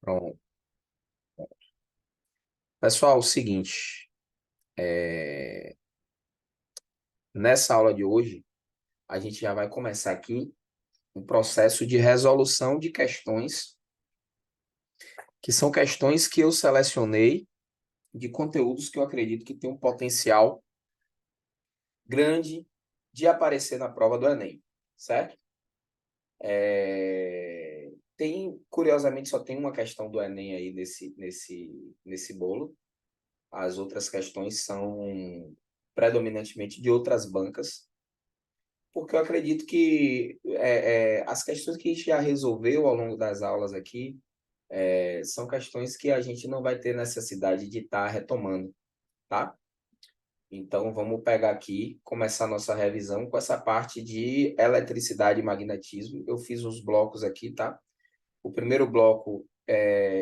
Pronto. Pessoal, o seguinte, nessa aula de hoje, a gente já vai começar aqui um processo de resolução de questões, que são questões que eu selecionei de conteúdos que eu acredito que tem um potencial grande de aparecer na prova do Enem, certo? Curiosamente, só tem uma questão do Enem aí nesse bolo. As outras questões são predominantemente de outras bancas, porque eu acredito que as questões que a gente já resolveu ao longo das aulas aqui são questões que a gente não vai ter necessidade de estar retomando, tá? Então, vamos pegar aqui, começar a nossa revisão com essa parte de eletricidade e magnetismo. Eu fiz os blocos aqui, tá? O primeiro bloco,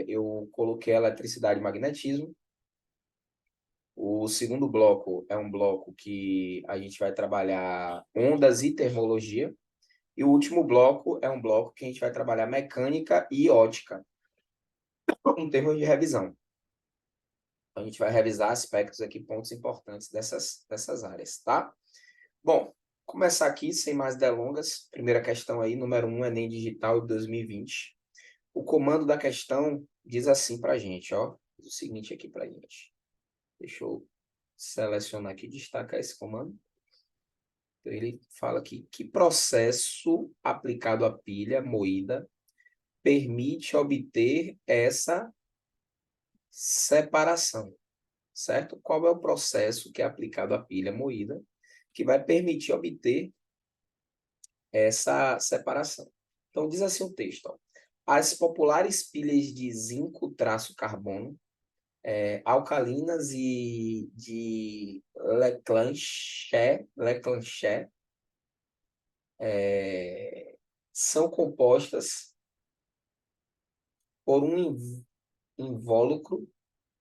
eu coloquei eletricidade e magnetismo. O segundo bloco é um bloco que a gente vai trabalhar ondas e termologia. E o último bloco é um bloco que a gente vai trabalhar mecânica e ótica, em termos de revisão. Então, a gente vai revisar aspectos aqui, pontos importantes dessas áreas, tá? Bom, começar aqui, sem mais delongas. Primeira questão aí, número 1, Enem Digital de 2020. O comando da questão diz assim para a gente, ó. Diz o seguinte aqui para a gente. Deixa eu selecionar aqui, destacar esse comando. Então, ele fala aqui, que processo aplicado à pilha moída permite obter essa separação, certo? Qual é o processo que é aplicado à pilha moída que vai permitir obter essa separação? Então, diz assim o texto, ó. As populares pilhas de zinco-carbono, alcalinas e de Leclanché, são compostas por um invólucro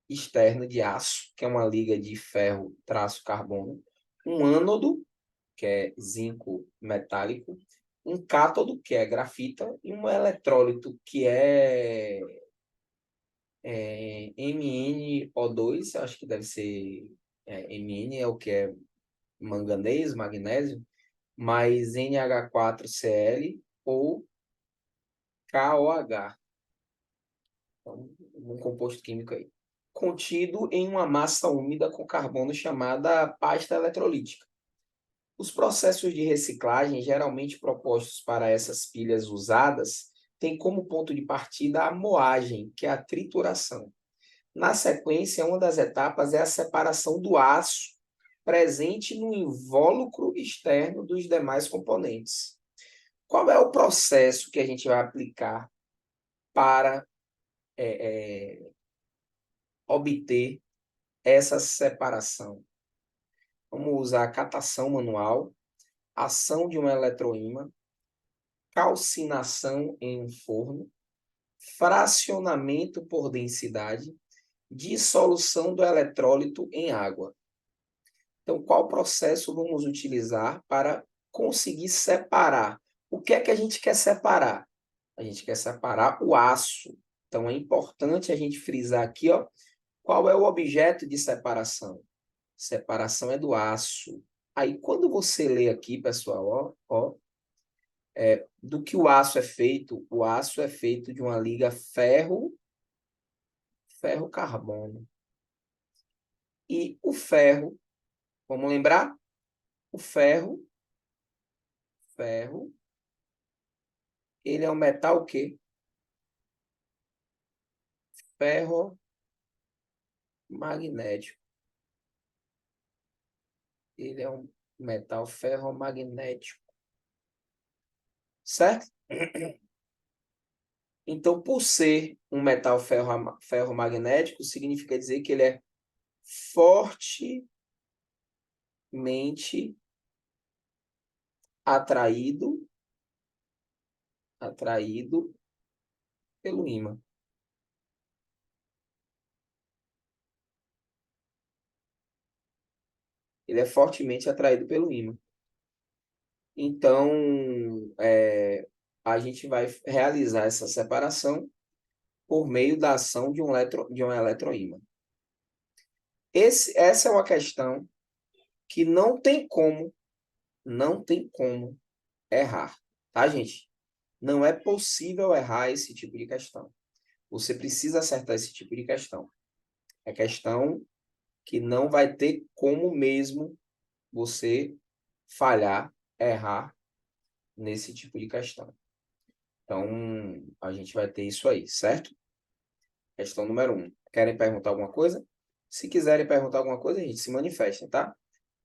externo de aço, que é uma liga de ferro-carbono, um ânodo, que é zinco metálico, um cátodo, que é grafita, e um eletrólito, que é MnO2, acho que deve ser Mn, é o que é manganês, magnésio, mais NH4Cl ou KOH. Então, um composto químico aí. Contido em uma massa úmida com carbono chamada pasta eletrolítica. Os processos de reciclagem, geralmente propostos para essas pilhas usadas, têm como ponto de partida a moagem, que é a trituração. Na sequência, uma das etapas é a separação do aço presente no invólucro externo dos demais componentes. Qual é o processo que a gente vai aplicar para obter essa separação? Vamos usar a catação manual, ação de um eletroímã, calcinação em um forno, fracionamento por densidade, dissolução do eletrólito em água. Então, qual processo vamos utilizar para conseguir separar? O que é que a gente quer separar? A gente quer separar o aço. Então, é importante a gente frisar aqui, ó, qual é o objeto de separação. Separação é do aço. Aí, quando você lê aqui, pessoal, do que o aço é feito de uma liga ferro-carbono. E o ferro, vamos lembrar? O ferro, ele é um metal o quê? Ferromagnético. Ele é um metal ferromagnético. Certo? Então, por ser um metal ferromagnético, significa dizer que ele é fortemente atraído pelo ímã. Ele é fortemente atraído pelo ímã. Então, a gente vai realizar essa separação por meio da ação de um eletroímã. Essa é uma questão que não tem como errar, tá, gente? Não é possível errar esse tipo de questão. Você precisa acertar esse tipo de questão. É questão que não vai ter como mesmo você falhar, errar nesse tipo de questão. Então, a gente vai ter isso aí, certo? Questão número 1. Querem perguntar alguma coisa? Se quiserem perguntar alguma coisa, a gente se manifesta, tá?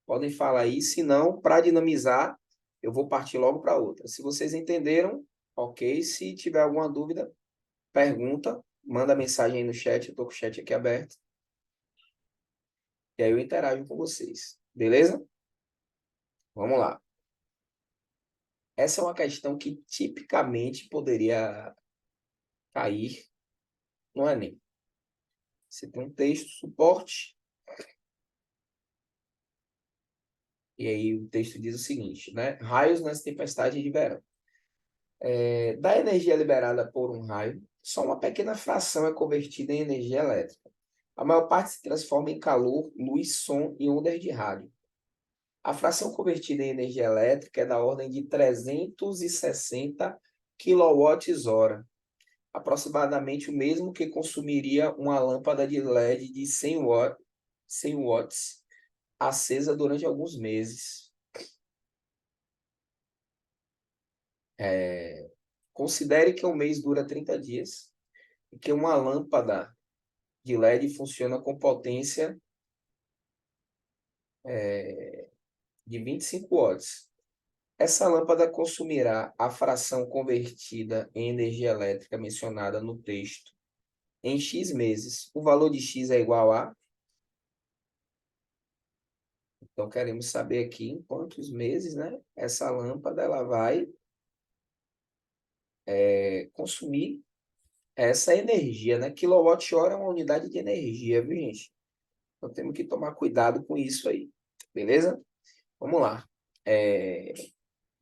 Podem falar aí, se não, para dinamizar, eu vou partir logo para outra. Se vocês entenderam, ok. Se tiver alguma dúvida, pergunta, manda mensagem aí no chat, eu estou com o chat aqui aberto. E aí eu interajo com vocês, beleza? Vamos lá. Essa é uma questão que tipicamente poderia cair no Enem. Você tem um texto, suporte, e aí o texto diz o seguinte, né? Raios nas tempestades de verão. Da energia liberada por um raio, só uma pequena fração é convertida em energia elétrica. A maior parte se transforma em calor, luz, som e ondas de rádio. A fração convertida em energia elétrica é da ordem de 360 kWh, aproximadamente o mesmo que consumiria uma lâmpada de LED de 100 watts acesa durante alguns meses. Considere que um mês dura 30 dias e que uma lâmpada de LED funciona com potência de 25 watts. Essa lâmpada consumirá a fração convertida em energia elétrica mencionada no texto em X meses. O valor de X é igual a... Então, queremos saber aqui em quantos meses, né, essa lâmpada ela vai consumir essa energia, né? Quilowatt-hora é uma unidade de energia, viu, gente? Então, temos que tomar cuidado com isso aí, beleza? Vamos lá.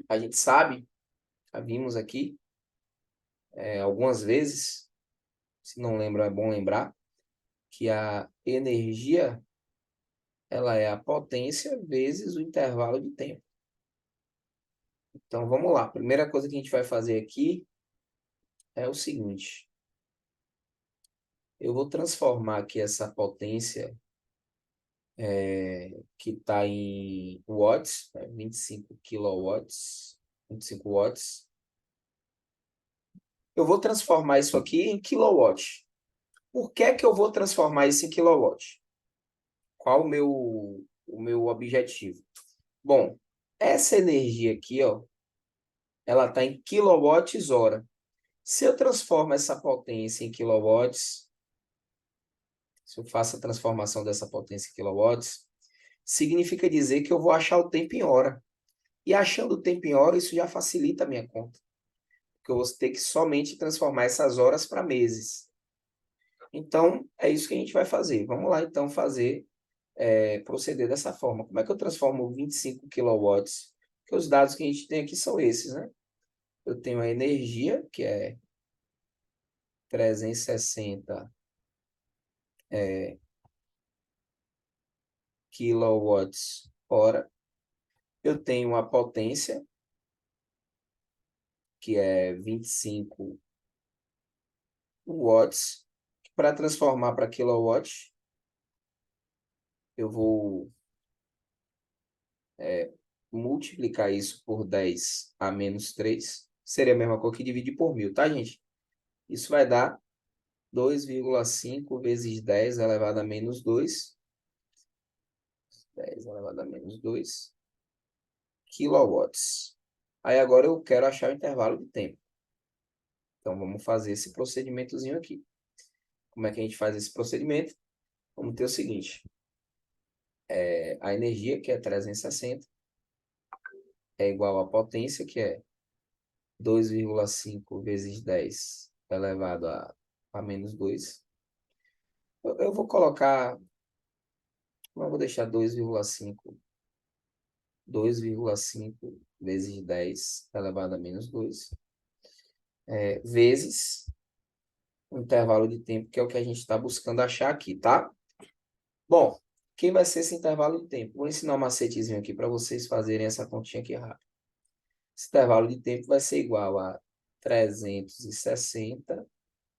A gente sabe, já vimos aqui algumas vezes, se não lembra, é bom lembrar, que a energia ela é a potência vezes o intervalo de tempo. Então, vamos lá. A primeira coisa que a gente vai fazer aqui é o seguinte. Eu vou transformar aqui essa potência que está em watts, 25 quilowatts, 25 watts. Eu vou transformar isso aqui em kilowatt. Por que que eu vou transformar isso em kilowatt? Qual o meu objetivo? Bom, essa energia aqui, ó, ela está em quilowatts-hora. Se eu transformo essa potência em quilowatts, se eu faço a transformação dessa potência em quilowatts, significa dizer que eu vou achar o tempo em hora. E achando o tempo em hora, isso já facilita a minha conta. Porque eu vou ter que somente transformar essas horas para meses. Então, é isso que a gente vai fazer. Vamos lá, então, proceder dessa forma. Como é que eu transformo 25 quilowatts? Porque os dados que a gente tem aqui são esses, né? Eu tenho a energia, que é 360 quilowatts hora. Eu tenho a potência, que é 25 watts. Para transformar para kilowatt, eu vou multiplicar isso por 10 a menos 3. Seria a mesma coisa que dividir por 1000, tá, gente? Isso vai dar 2,5 vezes 10 elevado a menos 2. 10 elevado a menos 2 quilowatts. Aí agora eu quero achar o intervalo de tempo. Então vamos fazer esse procedimentozinho aqui. Como é que a gente faz esse procedimento? Vamos ter o seguinte. A energia, que é 360, é igual à potência, que é 2,5 vezes 10 elevado a menos 2. Eu vou colocar, não vou deixar 2,5 vezes 10 elevado a menos 2, vezes um intervalo de tempo, que é o que a gente está buscando achar aqui, tá? Bom, quem vai ser esse intervalo de tempo? Vou ensinar um macetezinho aqui para vocês fazerem essa continha aqui rápido. Esse intervalo de tempo vai ser igual a 360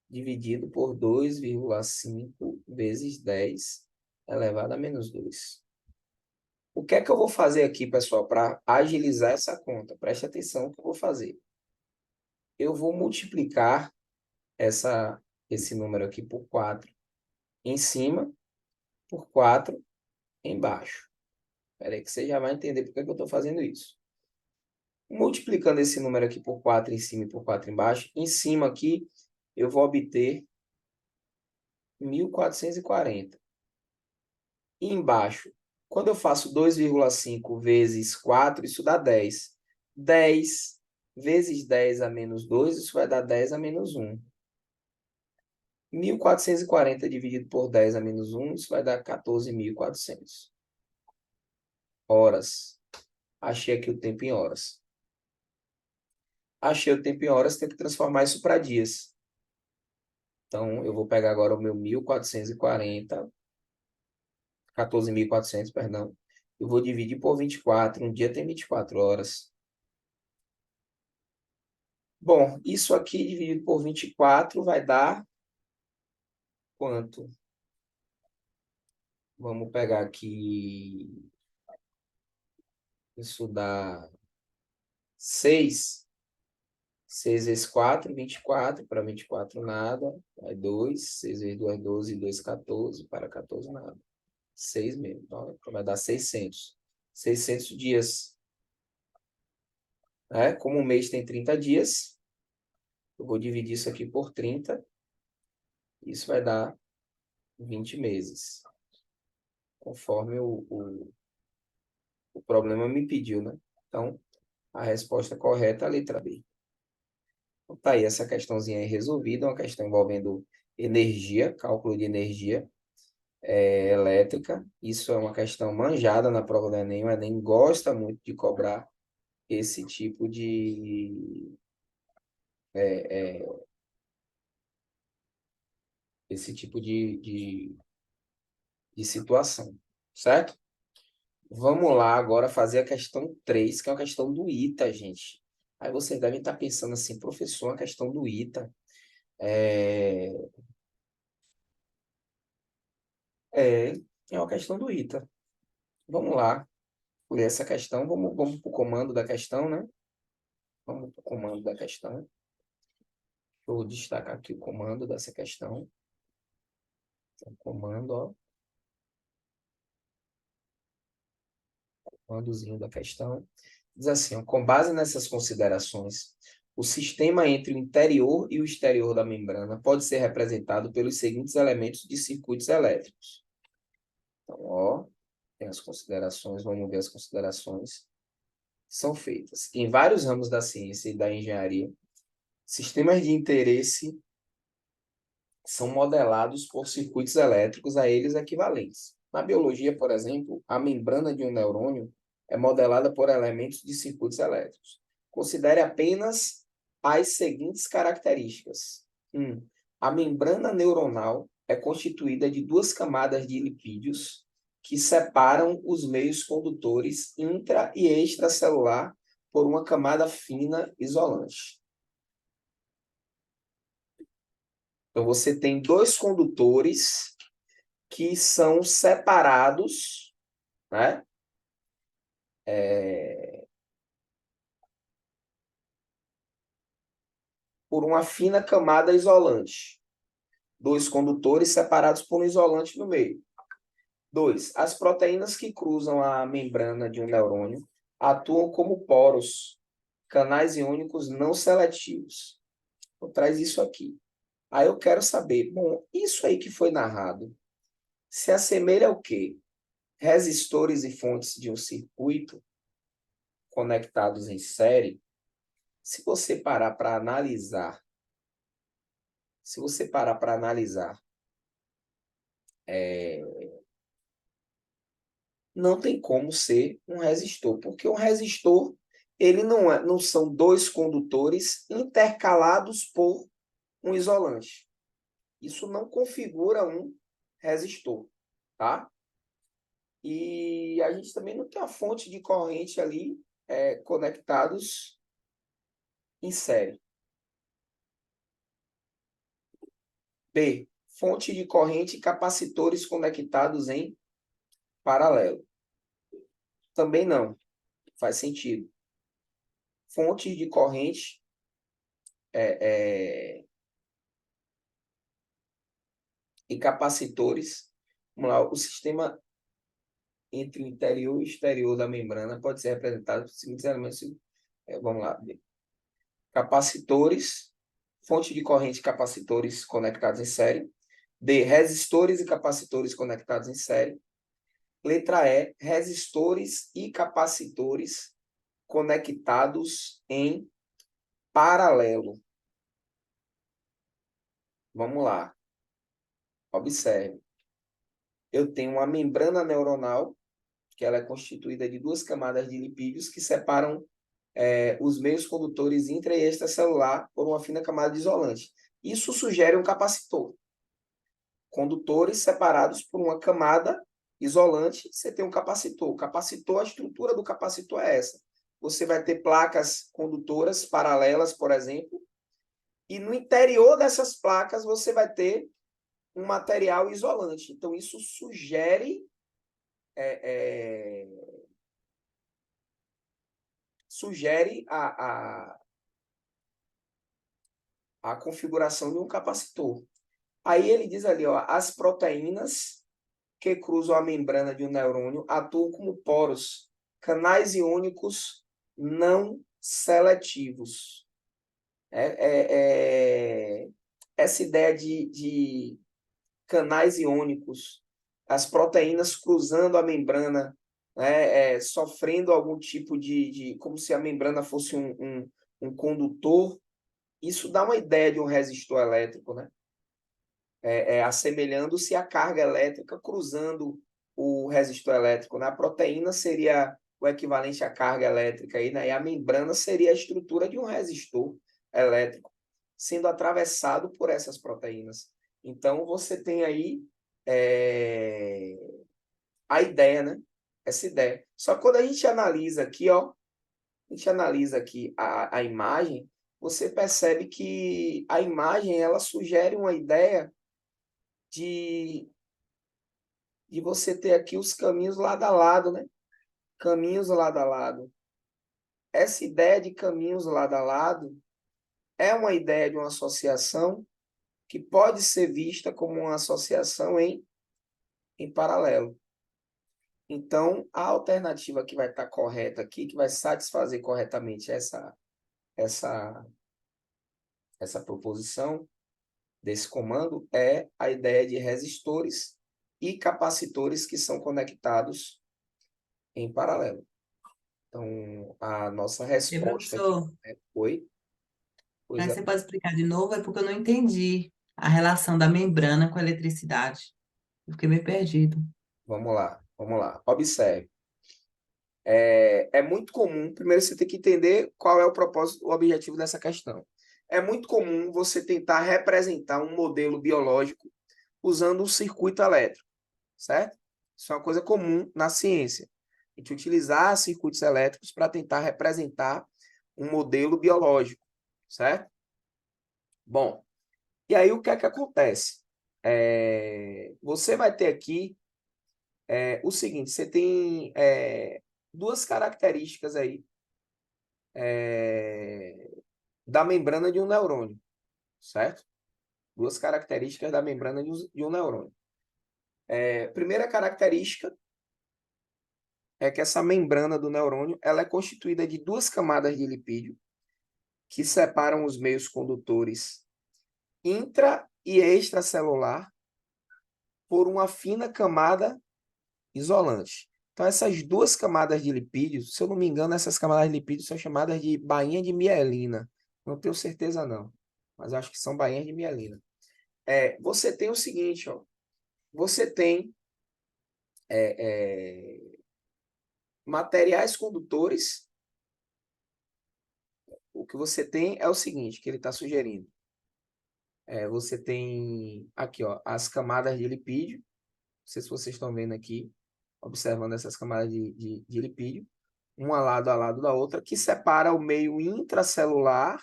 dividido por 2,5 vezes 10 elevado a menos 2. O que é que eu vou fazer aqui, pessoal, para agilizar essa conta? Preste atenção no que eu vou fazer. Eu vou multiplicar esse número aqui por 4 em cima, por 4 embaixo. Espera aí que você já vai entender por que eu estou fazendo isso. Multiplicando esse número aqui por 4 em cima e por 4 embaixo, em cima aqui eu vou obter 1440. E embaixo, quando eu faço 2,5 vezes 4, isso dá 10. 10 vezes 10 a menos 2, isso vai dar 10 a menos 1. 1440 dividido por 10 a menos 1, isso vai dar 14.400 horas. Achei aqui o tempo em horas. Achei o tempo em horas, tenho que transformar isso para dias. Então, eu vou pegar agora o meu 1440, 14.400, perdão. Eu vou dividir por 24. Um dia tem 24 horas. Bom, isso aqui dividido por 24 vai dar quanto? Vamos pegar aqui. Isso dá 6. 6 vezes 4, 24. Para 24, nada. Vai 2. 6 vezes 2, 12. 2, 14. Para 14, nada. 6 mesmo. Então, vai dar 600. 600 dias. Como um mês tem 30 dias, eu vou dividir isso aqui por 30. Isso vai dar 20 meses. Conforme o problema me pediu, né? Então, a resposta correta é a letra B. Então, tá aí essa questãozinha aí resolvida, uma questão envolvendo energia, cálculo de energia elétrica. Isso é uma questão manjada na prova do Enem. O Enem gosta muito de cobrar esse tipo é, é, esse tipo de situação, certo? Vamos lá agora fazer a questão 3, que é a questão do ITA, gente. Aí vocês devem estar pensando assim, professor, a questão do ITA é, é uma questão do ITA. Vamos lá, ler essa questão. Vamos para o comando da questão, né? Vamos para o comando da questão. Vou destacar aqui o comando dessa questão. O comando, ó. Comandozinho da questão. Diz assim, ó, com base nessas considerações, o sistema entre o interior e o exterior da membrana pode ser representado pelos seguintes elementos de circuitos elétricos. Então, ó, tem as considerações, vamos ver as considerações que são feitas. Em vários ramos da ciência e da engenharia, sistemas de interesse são modelados por circuitos elétricos a eles equivalentes. Na biologia, por exemplo, a membrana de um neurônio é modelada por elementos de circuitos elétricos. Considere apenas as seguintes características. 1. A membrana neuronal é constituída de duas camadas de lipídios que separam os meios condutores intra- e extracelular por uma camada fina isolante. Então, você tem dois condutores que são separados, né? Por uma fina camada isolante. Dois condutores separados por um isolante no meio. 2. As proteínas que cruzam a membrana de um neurônio atuam como poros, canais iônicos não seletivos. Então, traz isso aqui. Aí eu quero saber, bom, isso aí que foi narrado, se assemelha ao quê? Resistores e fontes de um circuito conectados em série. Se você parar para analisar, não tem como ser um resistor, porque um resistor ele não são dois condutores intercalados por um isolante. Isso não configura um resistor, tá? E a gente também não tem a fonte de corrente ali conectados em série. B. Fonte de corrente e capacitores conectados em paralelo. Também não. Faz sentido. Fonte de corrente e capacitores. Vamos lá, o sistema entre o interior e o exterior da membrana pode ser representado por seguintes elementos. Vamos lá. Capacitores, fonte de corrente e capacitores conectados em série. D. Resistores e capacitores conectados em série. Letra E. Resistores e capacitores conectados em paralelo. Vamos lá. Observe. Eu tenho uma membrana neuronal, que ela é constituída de duas camadas de lipídios que separam os meios condutores intra e extracelular por uma fina camada de isolante. Isso sugere um capacitor. Condutores separados por uma camada isolante, você tem um capacitor. O capacitor, a estrutura do capacitor é essa. Você vai ter placas condutoras paralelas, por exemplo, e no interior dessas placas você vai ter um material isolante. Então, isso sugere a configuração de um capacitor. Aí ele diz ali, ó, as proteínas que cruzam a membrana de um neurônio atuam como poros, canais iônicos não seletivos. Essa ideia de canais iônicos, as proteínas cruzando a membrana, né, sofrendo algum tipo como se a membrana fosse um condutor, isso dá uma ideia de um resistor elétrico, né? Assemelhando-se à carga elétrica cruzando o resistor elétrico. A proteína seria o equivalente à carga elétrica, aí, né? E a membrana seria a estrutura de um resistor elétrico sendo atravessado por essas proteínas. Então, você tem aí a ideia, né? Essa ideia. Só que quando a gente analisa aqui, ó, a gente analisa aqui a imagem, você percebe que a imagem ela sugere uma ideia de você ter aqui os caminhos lado a lado, né? Caminhos lado a lado. Essa ideia de caminhos lado a lado é uma ideia de uma associação que pode ser vista como uma associação em paralelo. Então, a alternativa que vai estar correta aqui, que vai satisfazer corretamente essa proposição desse comando, é a ideia de resistores e capacitores que são conectados em paralelo. Então, a nossa E, resposta aqui professor, foi... Pois aí é, você pode explicar de novo? É porque eu não entendi a relação da membrana com a eletricidade. Eu fiquei meio perdido. vamos lá, vamos lá. Observe. É muito comum, primeiro você tem que entender qual é o propósito, o objetivo dessa questão. É muito comum você tentar representar um modelo biológico usando um circuito elétrico, certo? Isso é uma coisa comum na ciência. A gente utilizar circuitos elétricos para tentar representar um modelo biológico, certo? Bom, e aí o que é que acontece? Você vai ter aqui o seguinte, você tem duas características aí da membrana de um neurônio, certo? Duas características da membrana de um neurônio. Primeira característica é que essa membrana do neurônio ela é constituída de duas camadas de lipídio que separam os meios condutores intra e extracelular por uma fina camada isolante. Então, essas duas camadas de lipídios, se eu não me engano, essas camadas de lipídios são chamadas de bainha de mielina. Não tenho certeza, não. Mas acho que são bainhas de mielina. Você tem o seguinte, ó. Você tem materiais condutores. O que você tem é o seguinte, que ele está sugerindo. você tem aqui, ó, as camadas de lipídio. Não sei se vocês estão vendo aqui, observando essas camadas de lipídio, uma lado a lado da outra, que separa o meio intracelular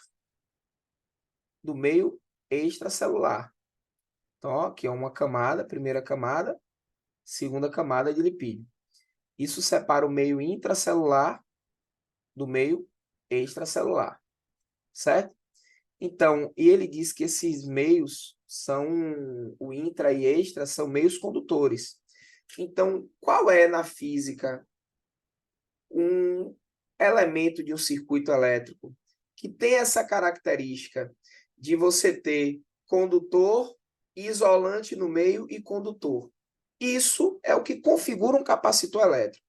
do meio extracelular. Então, ó, aqui é uma camada, primeira camada, segunda camada de lipídio. Isso separa o meio intracelular do meio extracelular, certo? Então, e ele diz que esses meios são, o intra e extra, são meios condutores. Então, qual é na física um elemento de um circuito elétrico que tem essa característica de você ter condutor, isolante no meio e condutor? Isso é o que configura um capacitor elétrico.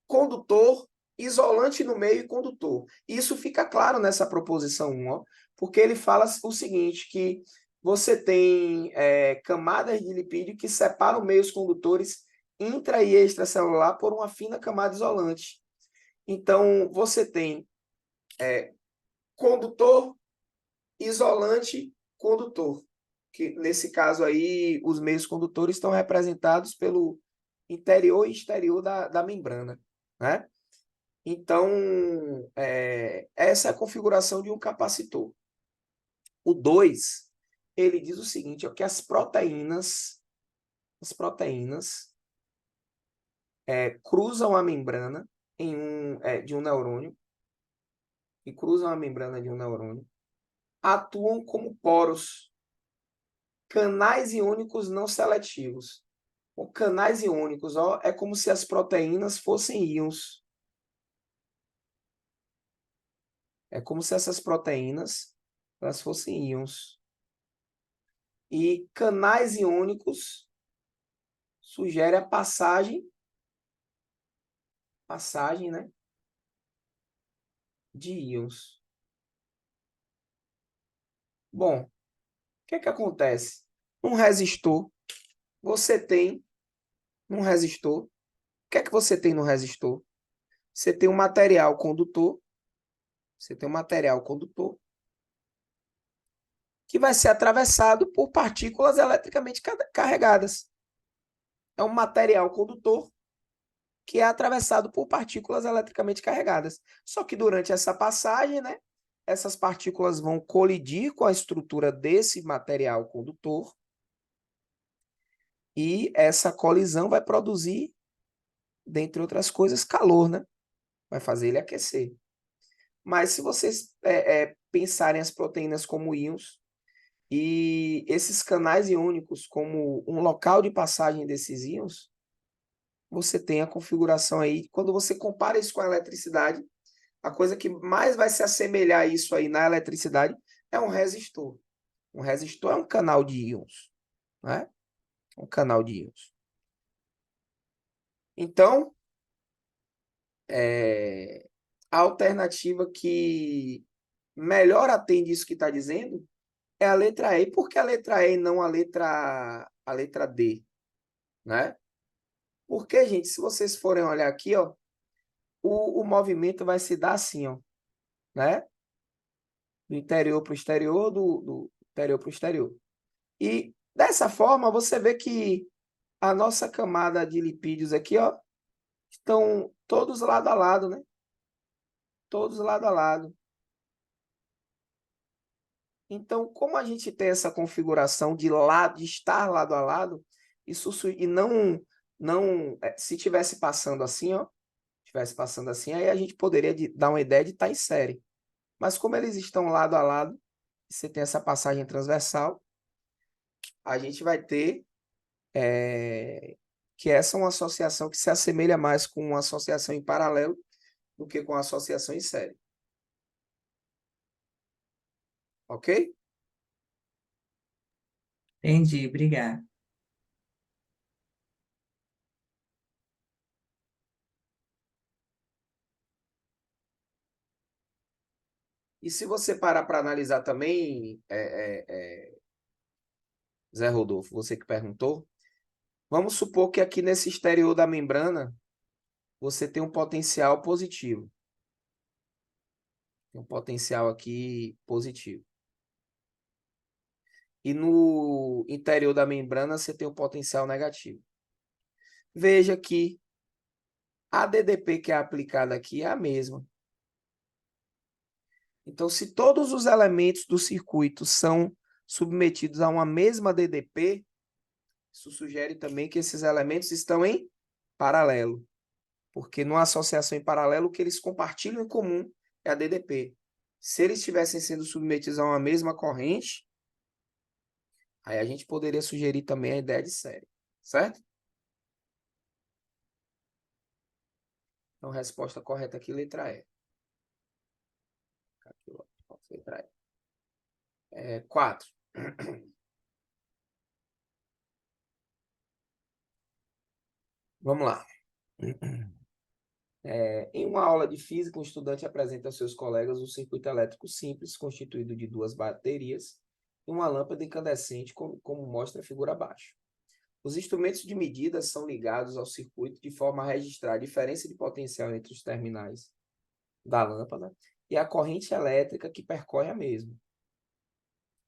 Condutor, isolante no meio e condutor. Isso fica claro nessa proposição 1, ó, porque ele fala o seguinte, que você tem camadas de lipídio que separam meios condutores intra e extracelular por uma fina camada isolante. Então, você tem condutor, isolante, condutor. Que, nesse caso aí, os meios condutores estão representados pelo interior e exterior da membrana, né? Então, essa é a configuração de um capacitor. O 2, ele diz o seguinte, ó, que as proteínas cruzam a membrana de um neurônio, e cruzam a membrana de um neurônio, atuam como poros, canais iônicos não seletivos. O canais iônicos, ó, é como se as proteínas fossem íons. É como se essas proteínas elas fossem íons. E canais iônicos sugere a passagem, né, de íons. Bom, o que é que acontece? Um resistor, você tem um resistor. O que é que você tem no resistor? Você tem um material condutor, que vai ser atravessado por partículas eletricamente carregadas. É um material condutor que é atravessado por partículas eletricamente carregadas. Só que durante essa passagem, né, essas partículas vão colidir com a estrutura desse material condutor e essa colisão vai produzir, dentre outras coisas, calor, né? Vai fazer ele aquecer. Mas se vocês pensarem as proteínas como íons e esses canais iônicos como um local de passagem desses íons, você tem a configuração aí. Quando você compara isso com a eletricidade, a coisa que mais vai se assemelhar a isso aí na eletricidade é um resistor. Um resistor é um canal de íons, né? Um canal de íons. Então, a alternativa que melhor atende isso que está dizendo é a letra E. Por que a letra E e não a letra D? Né? Porque, gente, se vocês forem olhar aqui, ó, o movimento vai se dar assim, ó, né? Do interior para o exterior, do interior para o exterior. E dessa forma, você vê que a nossa camada de lipídios aqui, ó, estão todos lado a lado, né? Todos lado a lado. Então, como a gente tem essa configuração de estar lado a lado, isso e não se tivesse passando assim, ó, aí a gente poderia dar uma ideia de estar em série. Mas como eles estão lado a lado, você tem essa passagem transversal, a gente vai ter que essa é uma associação que se assemelha mais com uma associação em paralelo do que com a associação em série. Ok? Entendi, obrigada. E se você parar para analisar também, Zé Rodolfo, você que perguntou, vamos supor que aqui nesse exterior da membrana você tem um potencial positivo. Tem um potencial aqui positivo. e no interior da membrana você tem o potencial negativo. Veja que a DDP que é aplicada aqui é a mesma. Então, se todos os elementos do circuito são submetidos a uma mesma DDP, isso sugere também que esses elementos estão em paralelo, porque numa associação em paralelo, o que eles compartilham em comum é a DDP. Se eles estivessem sendo submetidos a uma mesma corrente, aí a gente poderia sugerir também a ideia de série, certo? Então, resposta correta aqui, letra E. Aqui, ó, letra E. 4. Vamos lá. Em uma aula de física, um estudante apresenta aos seus colegas um circuito elétrico simples, constituído de duas baterias e uma lâmpada incandescente, como mostra a figura abaixo. Os instrumentos de medida são ligados ao circuito de forma a registrar a diferença de potencial entre os terminais da lâmpada e a corrente elétrica que percorre a mesma.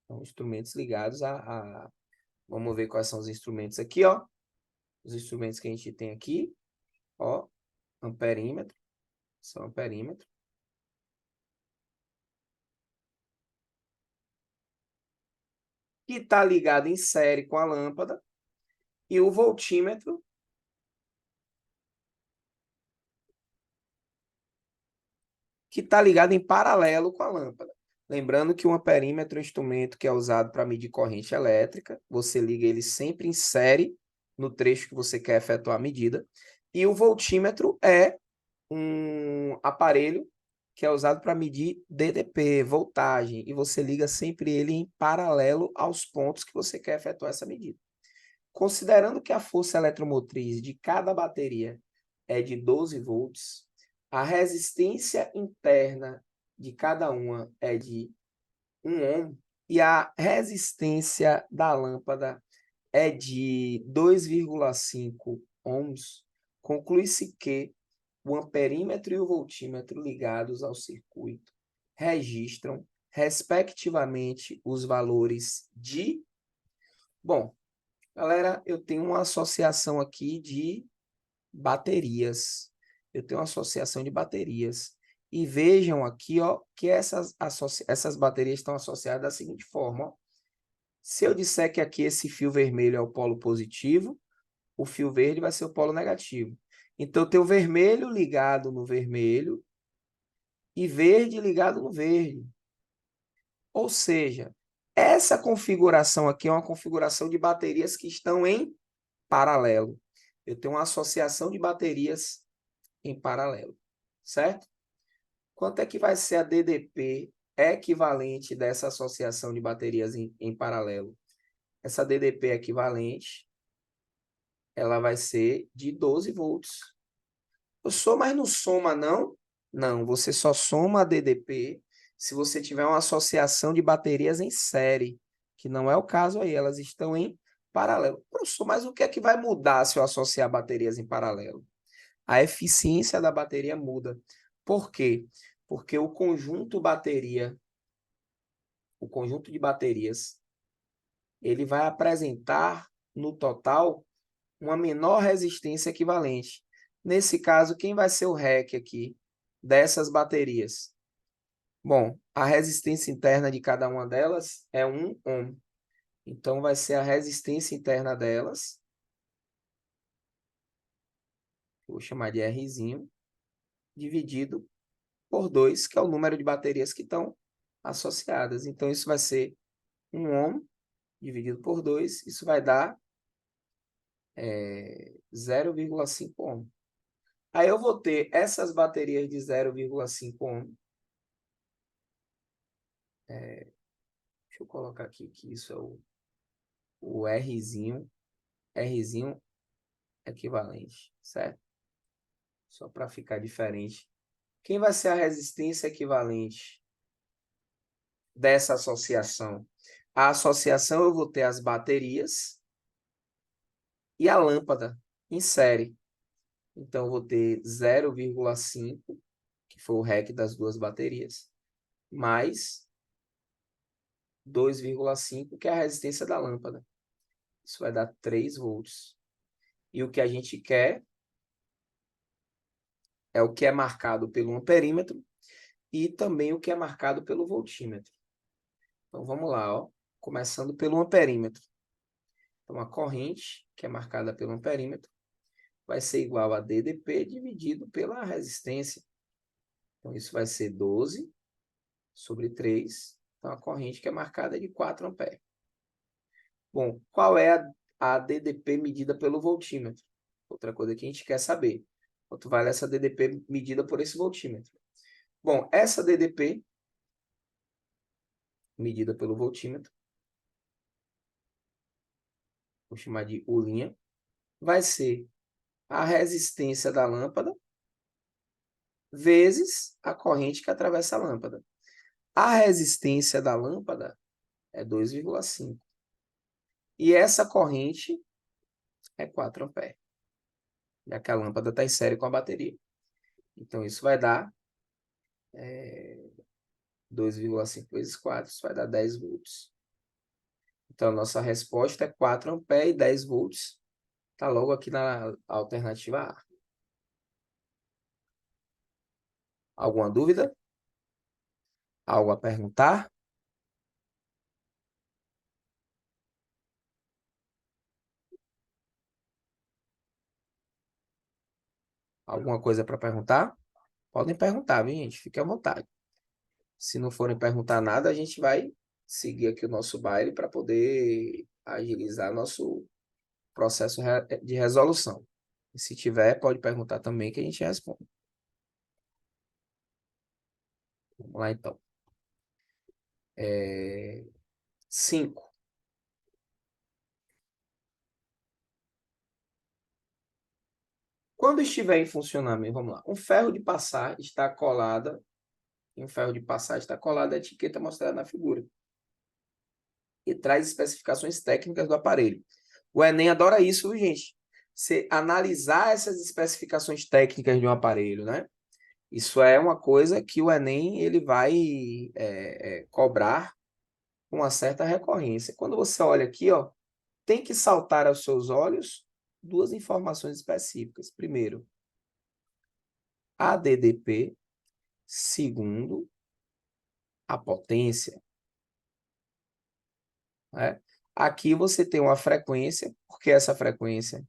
Então, instrumentos ligados a... Vamos ver quais são os instrumentos aqui, ó. Os instrumentos que a gente tem aqui, ó, amperímetro, são amperímetro. Que está ligado em série com a lâmpada, e o voltímetro, que está ligado em paralelo com a lâmpada. Lembrando que o amperímetro é um instrumento que é usado para medir corrente elétrica, você liga ele sempre em série, no trecho que você quer efetuar a medida, e o voltímetro é um aparelho que é usado para medir DDP, voltagem, e você liga sempre ele em paralelo aos pontos que você quer efetuar essa medida. Considerando que a força eletromotriz de cada bateria é de 12 volts, a resistência interna de cada uma é de 1 ohm e a resistência da lâmpada é de 2,5 ohms, conclui-se que o amperímetro e o voltímetro ligados ao circuito registram, respectivamente, os valores de... Bom, galera, eu tenho uma associação aqui de baterias. Eu tenho uma associação de baterias. E vejam aqui, ó, que essas baterias estão associadas da seguinte forma, ó. Se eu disser que aqui esse fio vermelho é o polo positivo, o fio verde vai ser o polo negativo. Então, eu tenho vermelho ligado no vermelho e verde ligado no verde. Ou seja, essa configuração aqui é uma configuração de baterias que estão em paralelo. Eu tenho uma associação de baterias em paralelo, certo? Quanto é que vai ser a DDP equivalente dessa associação de baterias em paralelo? Essa DDP equivalente, ela vai ser de 12 volts. Eu sou, mas não soma, não? Não, você só soma a DDP se você tiver uma associação de baterias em série, que não é o caso aí, elas estão em paralelo. Professor, mas o que é que vai mudar se eu associar baterias em paralelo? A eficiência da bateria muda. Por quê? Porque o conjunto de baterias, ele vai apresentar no total uma menor resistência equivalente. Nesse caso, quem vai ser o REC aqui dessas baterias? Bom, a resistência interna de cada uma delas é 1 ohm. Então, vai ser a resistência interna delas, vou chamar de Rzinho, dividido por 2, que é o número de baterias que estão associadas. Então, isso vai ser 1 ohm dividido por 2, isso vai dar 0,5 ohm. Aí eu vou ter essas baterias de 0,5 ohm. Deixa eu colocar aqui que isso é o Rzinho equivalente, certo? Só para ficar diferente. Quem vai ser a resistência equivalente dessa associação? A associação eu vou ter as baterias e a lâmpada em série. Então, eu vou ter 0,5, que foi o REC das duas baterias, mais 2,5, que é a resistência da lâmpada. Isso vai dar 3 volts. E o que a gente quer é o que é marcado pelo amperímetro e também o que é marcado pelo voltímetro. Então, vamos lá, ó. Começando pelo amperímetro. Então, a corrente, que é marcada pelo amperímetro, vai ser igual a DDP dividido pela resistência. Então, isso vai ser 12 sobre 3. Então, a corrente que é marcada é de 4 amperes. Bom, qual é a DDP medida pelo voltímetro? Outra coisa que a gente quer saber. Quanto vale essa DDP medida por esse voltímetro? Bom, essa DDP medida pelo voltímetro, vou chamar de U', vai ser a resistência da lâmpada vezes a corrente que atravessa a lâmpada. A resistência da lâmpada é 2,5. E essa corrente é 4 amperes, já que a lâmpada está em série com a bateria. Então, isso vai dar 2,5 vezes 4, isso vai dar 10 volts. Então, a nossa resposta é 4 amperes e 10 volts. Está logo aqui na alternativa A. Alguma dúvida? Algo a perguntar? Alguma coisa para perguntar? Podem perguntar, viu, gente? Fique à vontade. Se não forem perguntar nada, a gente vai seguir aqui o nosso baile para poder agilizar nosso processo de resolução. E se tiver, pode perguntar também que a gente responde. Vamos lá, então. 5. Quando estiver em funcionamento, vamos lá. Um ferro de passar está colada, a etiqueta mostrada na figura. E traz especificações técnicas do aparelho. O Enem adora isso, viu, gente? Você analisar essas especificações técnicas de um aparelho, né? Isso é uma coisa que o Enem ele vai cobrar com uma certa recorrência. Quando você olha aqui, ó, tem que saltar aos seus olhos duas informações específicas. Primeiro, ADDP. Segundo, a potência. Né? Aqui você tem uma frequência. Por que essa frequência?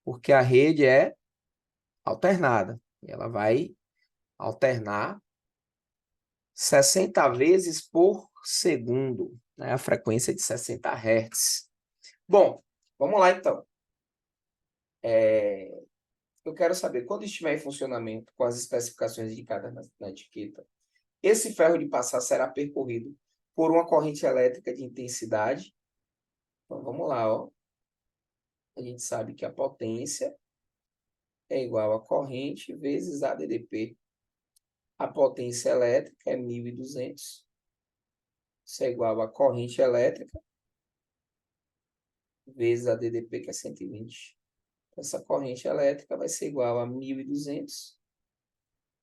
Porque a rede é alternada. Ela vai alternar 60 vezes por segundo, né? A frequência de 60 Hz. Bom, vamos lá então. Eu quero saber, quando estiver em funcionamento com as especificações indicadas na etiqueta, esse ferro de passar será percorrido por uma corrente elétrica de intensidade. Então, vamos lá, ó. A gente sabe que a potência é igual a corrente vezes a DDP. A potência elétrica é 1.200. Isso é igual a corrente elétrica vezes a DDP, que é 120. Essa corrente elétrica vai ser igual a 1.200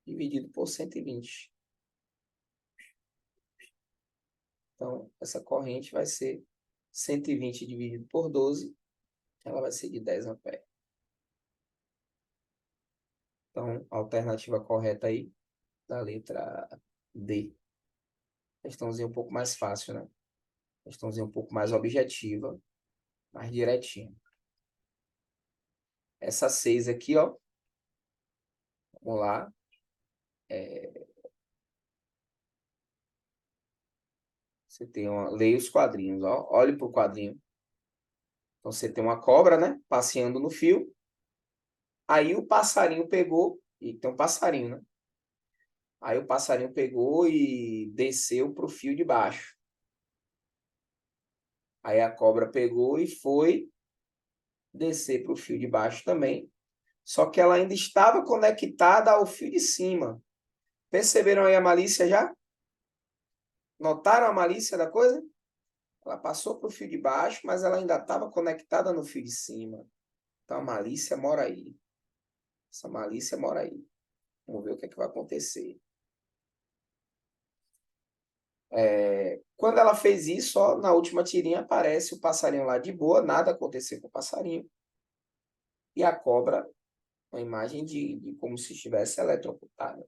dividido por 120. Então, essa corrente vai ser 120 dividido por 12, ela vai ser de 10 amperes. Então, a alternativa correta aí, da letra D. Questãozinha um pouco mais fácil, né? Questãozinha um pouco mais objetiva, mais direitinho. Essa 6 aqui, ó. Vamos lá. Você tem uma... Leia os quadrinhos, ó. Olhe para o quadrinho. Então, você tem uma cobra, né? Passeando no fio. Aí o passarinho pegou... E tem um passarinho, né? Aí o passarinho pegou e desceu para o fio de baixo. Aí a cobra pegou e foi descer para o fio de baixo também. Só que ela ainda estava conectada ao fio de cima. Perceberam aí a malícia já? Notaram a malícia da coisa? Ela passou para o fio de baixo, mas ela ainda estava conectada no fio de cima. Então a malícia mora aí. Essa malícia mora aí. Vamos ver o que é que vai acontecer. Quando ela fez isso, ó, na última tirinha aparece o passarinho lá de boa, nada aconteceu com o passarinho. E a cobra, uma imagem de como se estivesse eletrocutada.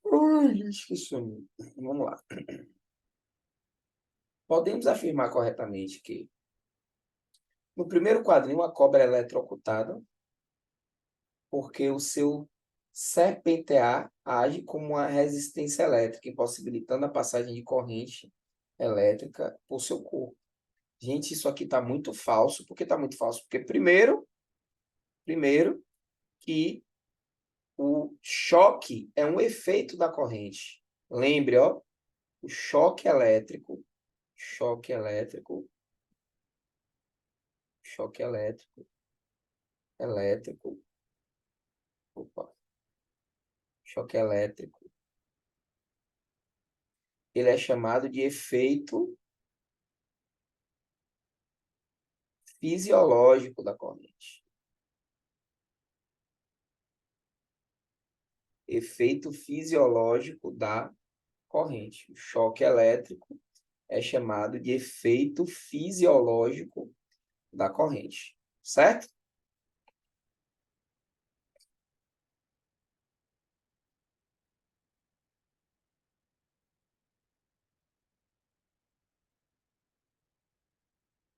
Ai, esqueci o nome. Vamos lá. Podemos afirmar corretamente que no primeiro quadrinho a cobra é eletrocutada porque o seu serpentear age como uma resistência elétrica, impossibilitando a passagem de corrente elétrica por seu corpo. Gente, isso aqui está muito falso. Por que está muito falso? Porque primeiro que o choque é um efeito da corrente. Lembre, ó, o choque elétrico, choque elétrico, opa, choque elétrico. Ele é chamado de efeito fisiológico da corrente. Efeito fisiológico da corrente. O choque elétrico é chamado de efeito fisiológico da corrente, certo?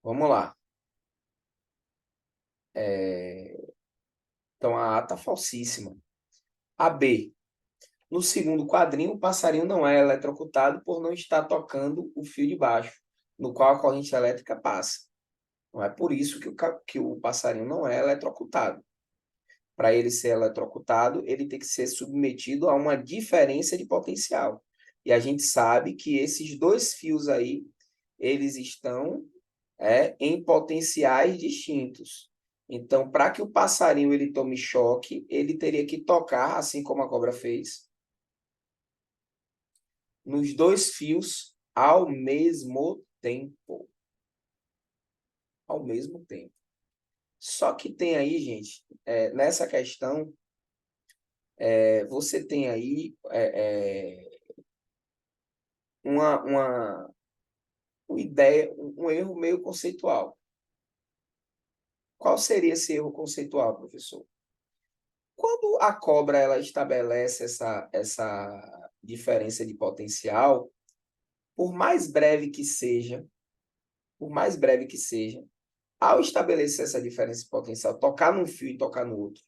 Vamos lá. Então, a A está falsíssima. A B. No segundo quadrinho, o passarinho não é eletrocutado por não estar tocando o fio de baixo, no qual a corrente elétrica passa. Não é por isso que o passarinho não é eletrocutado. Para ele ser eletrocutado, ele tem que ser submetido a uma diferença de potencial. E a gente sabe que esses dois fios aí, eles estão em potenciais distintos. Então, para que o passarinho ele tome choque, ele teria que tocar, assim como a cobra fez, nos dois fios ao mesmo tempo. Ao mesmo tempo. Só que tem aí, gente, nessa questão, você tem aí uma ideia, um erro meio conceitual. Qual seria esse erro conceitual, professor? Quando a cobra ela estabelece essa diferença de potencial, por mais breve que seja, por mais breve que seja, ao estabelecer essa diferença de potencial, tocar num fio e tocar no outro,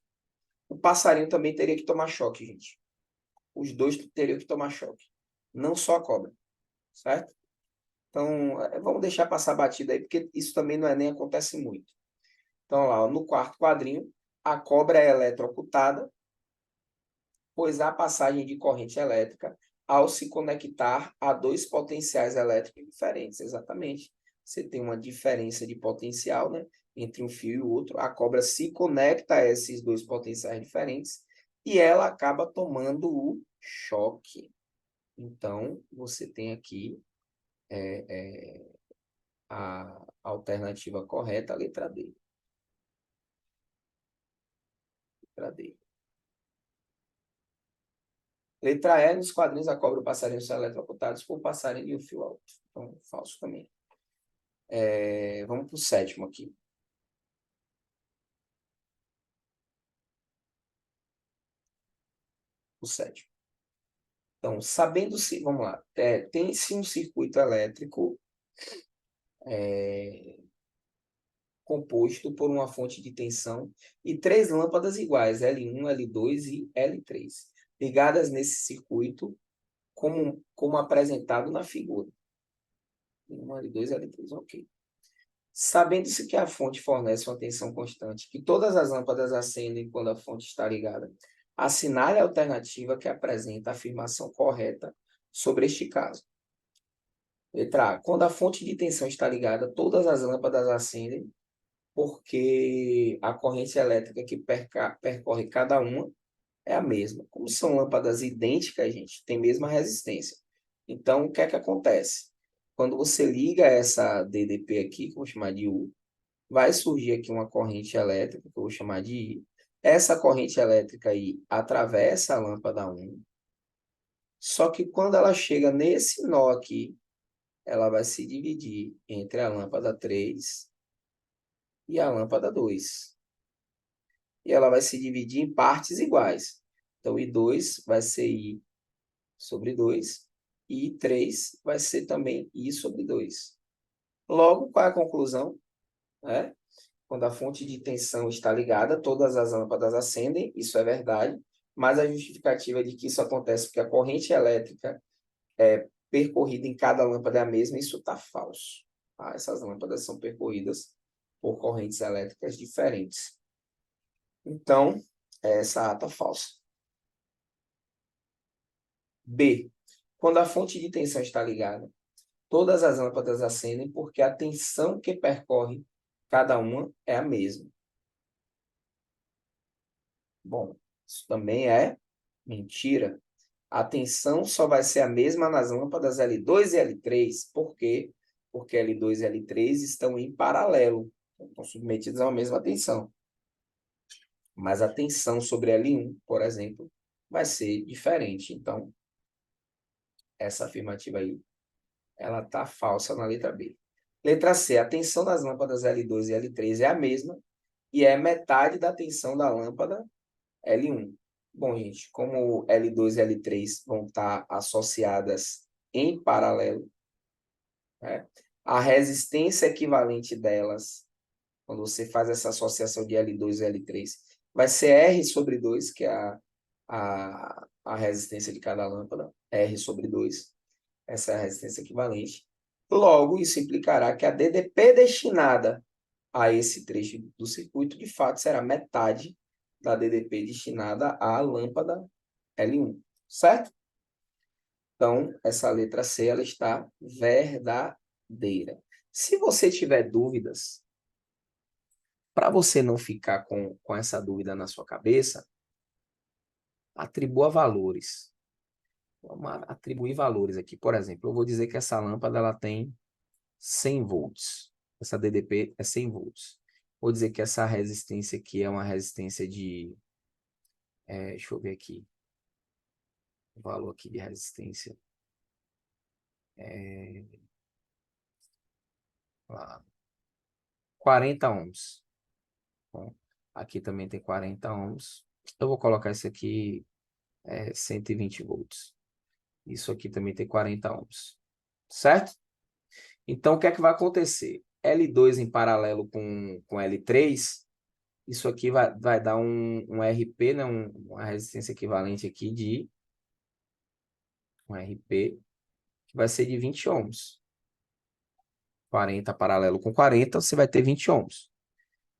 o passarinho também teria que tomar choque, gente. Os dois teriam que tomar choque. Não só a cobra, certo? Então, vamos deixar passar batida aí, porque isso também não nem acontece muito. Então, lá, no quarto quadrinho, a cobra é eletrocutada, pois há passagem de corrente elétrica ao se conectar a dois potenciais elétricos diferentes. Exatamente. Você tem uma diferença de potencial, né, entre um fio e o outro. A cobra se conecta a esses dois potenciais diferentes e ela acaba tomando o choque. Então, você tem aqui a alternativa correta, a letra D. Letra D. Letra E, nos quadrinhos a cobra e o passarinho são eletrocutados por passarinho e o fio alto. Então, falso também. Vamos para o sétimo aqui. O sétimo. Então, sabendo se, vamos lá, tem-se um circuito elétrico composto por uma fonte de tensão e três lâmpadas iguais, L1, L2 e L3, ligadas nesse circuito como apresentado na figura. L1, L2, L3, ok. Sabendo-se que a fonte fornece uma tensão constante, que todas as lâmpadas acendem quando a fonte está ligada, assinale a alternativa que apresenta a afirmação correta sobre este caso. Letra A. Quando a fonte de tensão está ligada, todas as lâmpadas acendem, porque a corrente elétrica que percorre cada uma é a mesma. Como são lâmpadas idênticas, gente, tem a mesma resistência. Então, o que é que acontece? Quando você liga essa DDP aqui, que eu vou chamar de U, vai surgir aqui uma corrente elétrica, que eu vou chamar de I. Essa corrente elétrica aí atravessa a lâmpada 1, Só que quando ela chega nesse nó aqui, ela vai se dividir entre a lâmpada 3 e a lâmpada 2. E ela vai se dividir em partes iguais. Então, I2 vai ser I sobre 2 e I3 vai ser também I sobre 2. Logo, qual é a conclusão? Quando a fonte de tensão está ligada, todas as lâmpadas acendem, isso é verdade, mas a justificativa de que isso acontece porque a corrente elétrica percorrida em cada lâmpada é a mesma, isso está falso. Tá? Essas lâmpadas são percorridas por correntes elétricas diferentes. Então, essa A está falsa. B. Quando a fonte de tensão está ligada, todas as lâmpadas acendem porque a tensão que percorre cada uma é a mesma. Bom, isso também é mentira. A tensão só vai ser a mesma nas lâmpadas L2 e L3. Por quê? Porque L2 e L3 estão em paralelo. Estão submetidos a uma mesma tensão. Mas a tensão sobre L1, por exemplo, vai ser diferente. Então, essa afirmativa aí, ela está falsa na letra B. Letra C, a tensão das lâmpadas L2 e L3 é a mesma e é metade da tensão da lâmpada L1. Bom, gente, como L2 e L3 vão estar associadas em paralelo, né? A resistência equivalente delas, quando você faz essa associação de L2 e L3, vai ser R sobre 2, que é a resistência de cada lâmpada, R sobre 2. Essa é a resistência equivalente. Logo, isso implicará que a DDP destinada a esse trecho do circuito, de fato, será metade da DDP destinada à lâmpada L1, certo? Então, essa letra C ela está verdadeira. Se você tiver dúvidas, para você não ficar com essa dúvida na sua cabeça, atribua valores. Vamos atribuir valores aqui. Por exemplo, eu vou dizer que essa lâmpada ela tem 100 volts. Essa DDP é 100 volts. Vou dizer que essa resistência aqui é uma resistência de... deixa eu ver aqui. O valor aqui de resistência. 40 ohms. Bom, aqui também tem 40 ohms. Eu vou colocar esse aqui 120 volts. Isso aqui também tem 40 ohms. Certo? Então, o que é que vai acontecer? L2 em paralelo com L3, isso aqui vai dar um RP, né? Uma resistência equivalente aqui de um RP, que vai ser de 20 ohms. 40 paralelo com 40, você vai ter 20 ohms.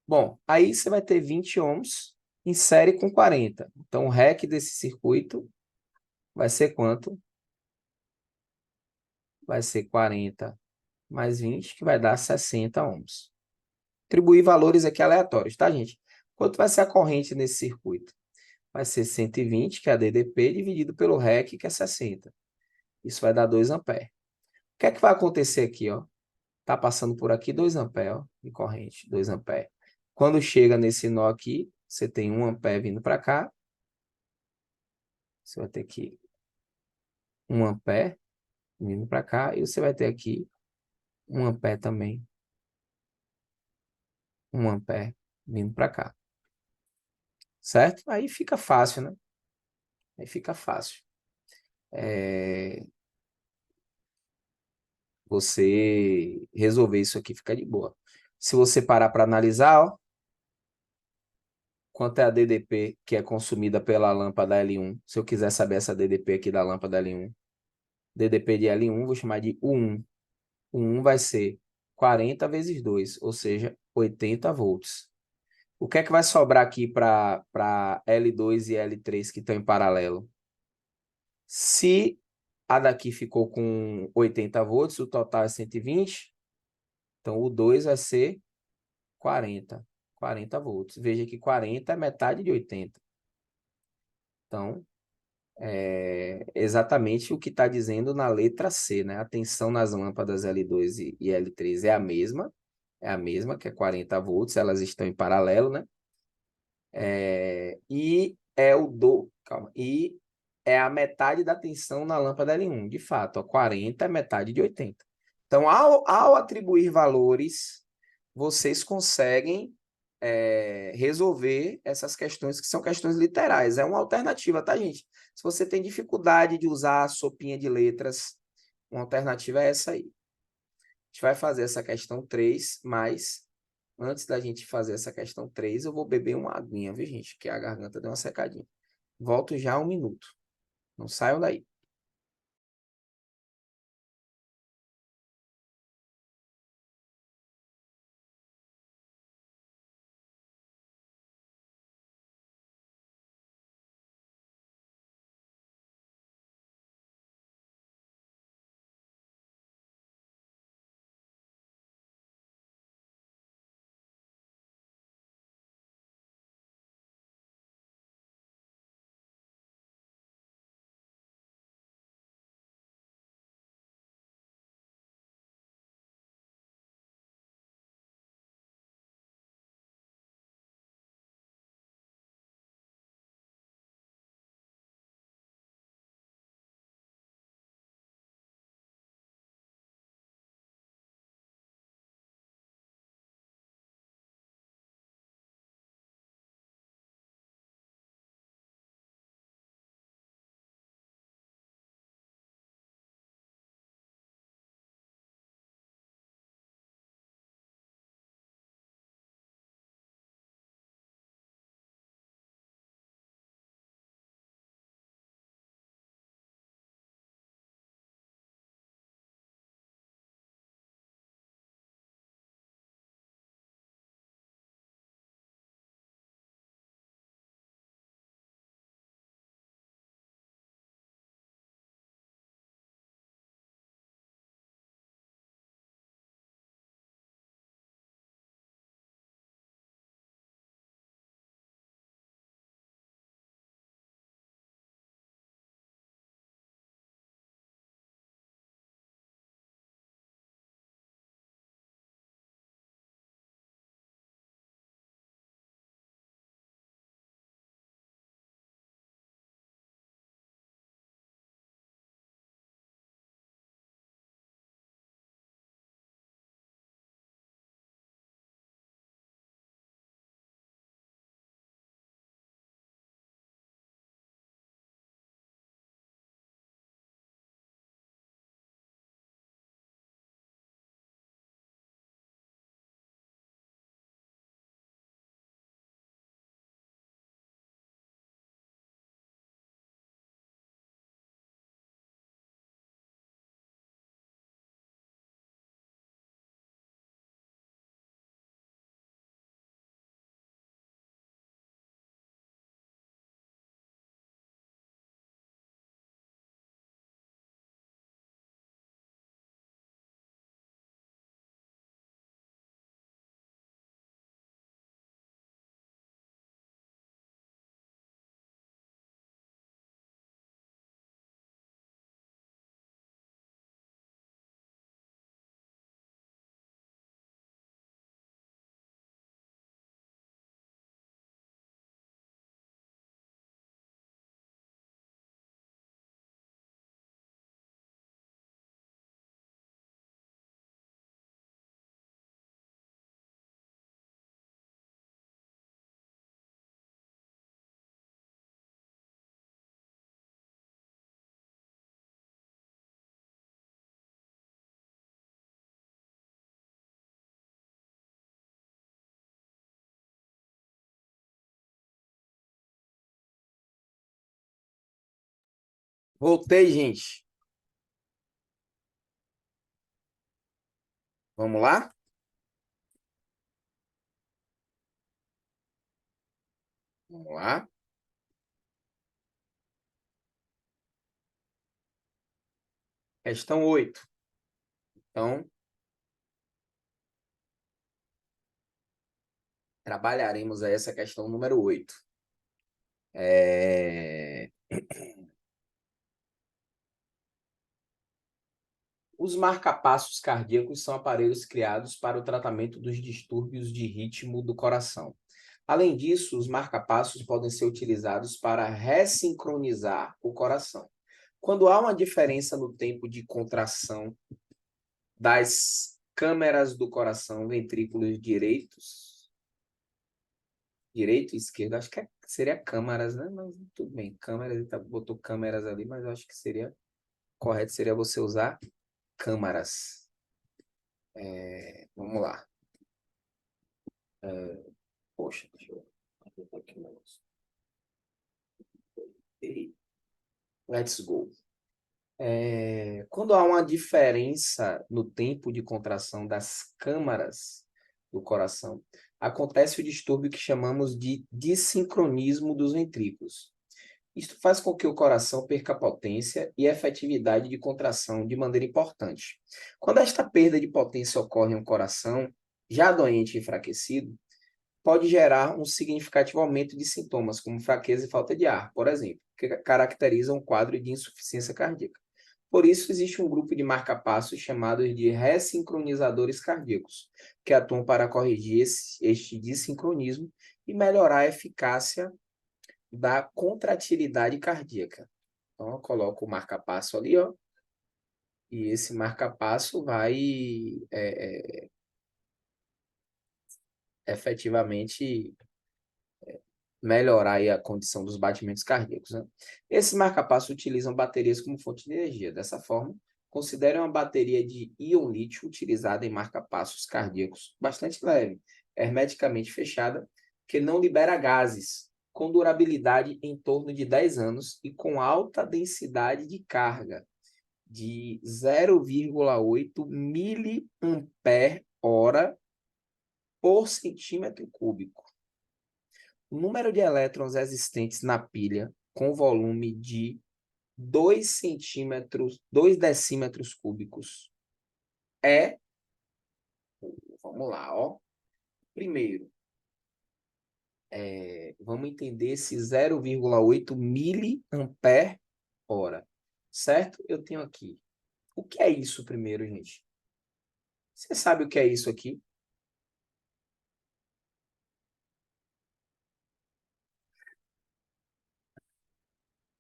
Bom, aí você vai ter 20 ohms em série com 40. Então, o REC desse circuito vai ser quanto? Vai ser 40 mais 20, que vai dar 60 ohms. Atribuir valores aqui aleatórios, tá, gente? Quanto vai ser a corrente nesse circuito? Vai ser 120, que é a DDP, dividido pelo REC, que é 60. Isso vai dar 2 amperes. O que é que vai acontecer aqui, ó? Tá passando por aqui 2 amperes, ó, de corrente, 2 amperes. Quando chega nesse nó aqui, você tem 1 ampere vindo para cá. Você vai ter aqui 1 ampere vindo para cá. E você vai ter aqui 1 ampere também. 1 ampere vindo para cá. Certo? Aí fica fácil, né? Aí fica fácil. Você resolver isso aqui fica de boa. Se você parar para analisar, ó, quanto é a DDP que é consumida pela lâmpada L1. Se eu quiser saber essa DDP aqui da lâmpada L1. DDP de L1, vou chamar de U1. U1 vai ser 40 vezes 2, ou seja, 80 volts. O que é que vai sobrar aqui para L2 e L3 que estão em paralelo? Se a daqui ficou com 80 volts, o total é 120, então o 2 vai ser 40 volts. Veja que 40 é metade de 80. Então, é exatamente o que está dizendo na letra C, né? A tensão nas lâmpadas L2 e L3 é a mesma, que é 40 volts, elas estão em paralelo, né? E é o do... Calma. E é a metade da tensão na lâmpada L1. De fato, 40 é metade de 80. Então, ao atribuir valores, vocês conseguem resolver essas questões que são questões literais. É uma alternativa, tá, gente? Se você tem dificuldade de usar a sopinha de letras, uma alternativa é essa aí. A gente vai fazer essa questão 3, mas antes da gente fazer essa questão 3, eu vou beber uma aguinha, viu, gente? Que a garganta deu uma secadinha. Volto já 1 minuto. Não saiam daí. Voltei, gente. Vamos lá? Vamos lá. Questão 8. Então, trabalharemos aí essa questão número 8. Os marcapassos cardíacos são aparelhos criados para o tratamento dos distúrbios de ritmo do coração. Além disso, os marcapassos podem ser utilizados para ressincronizar o coração. Quando há uma diferença no tempo de contração das câmeras do coração, ventrículos direito e esquerdo, acho que seria câmaras, né? Mas tudo bem, câmeras, ele botou câmeras ali, mas eu acho que seria correto, seria você usar câmaras. Vamos lá. Poxa, deixa eu botar aqui um negócio. Let's go. Quando há uma diferença no tempo de contração das câmaras do coração, acontece o distúrbio que chamamos de dissincronismo dos ventrículos. Isto faz com que o coração perca potência e efetividade de contração de maneira importante. Quando esta perda de potência ocorre em um coração já doente e enfraquecido, pode gerar um significativo aumento de sintomas, como fraqueza e falta de ar, por exemplo, que caracterizam um quadro de insuficiência cardíaca. Por isso, existe um grupo de marcapassos chamados de ressincronizadores cardíacos, que atuam para corrigir este dissincronismo e melhorar a eficácia da contratilidade cardíaca. Então, eu coloco o marcapasso ali, ó, e esse marcapasso vai efetivamente melhorar aí a condição dos batimentos cardíacos, né? Esses marcapassos utilizam baterias como fonte de energia. Dessa forma, considere uma bateria de íon lítio utilizada em marcapassos cardíacos bastante leve, hermeticamente fechada, que não libera gases, com durabilidade em torno de 10 anos e com alta densidade de carga, de 0,8 miliampere-hora por centímetro cúbico. O número de elétrons existentes na pilha com volume de 2 decímetros cúbicos é, vamos lá, ó. Primeiro, vamos entender esse 0,8 miliampere-hora, certo? Eu tenho aqui. O que é isso primeiro, gente? Você sabe o que é isso aqui?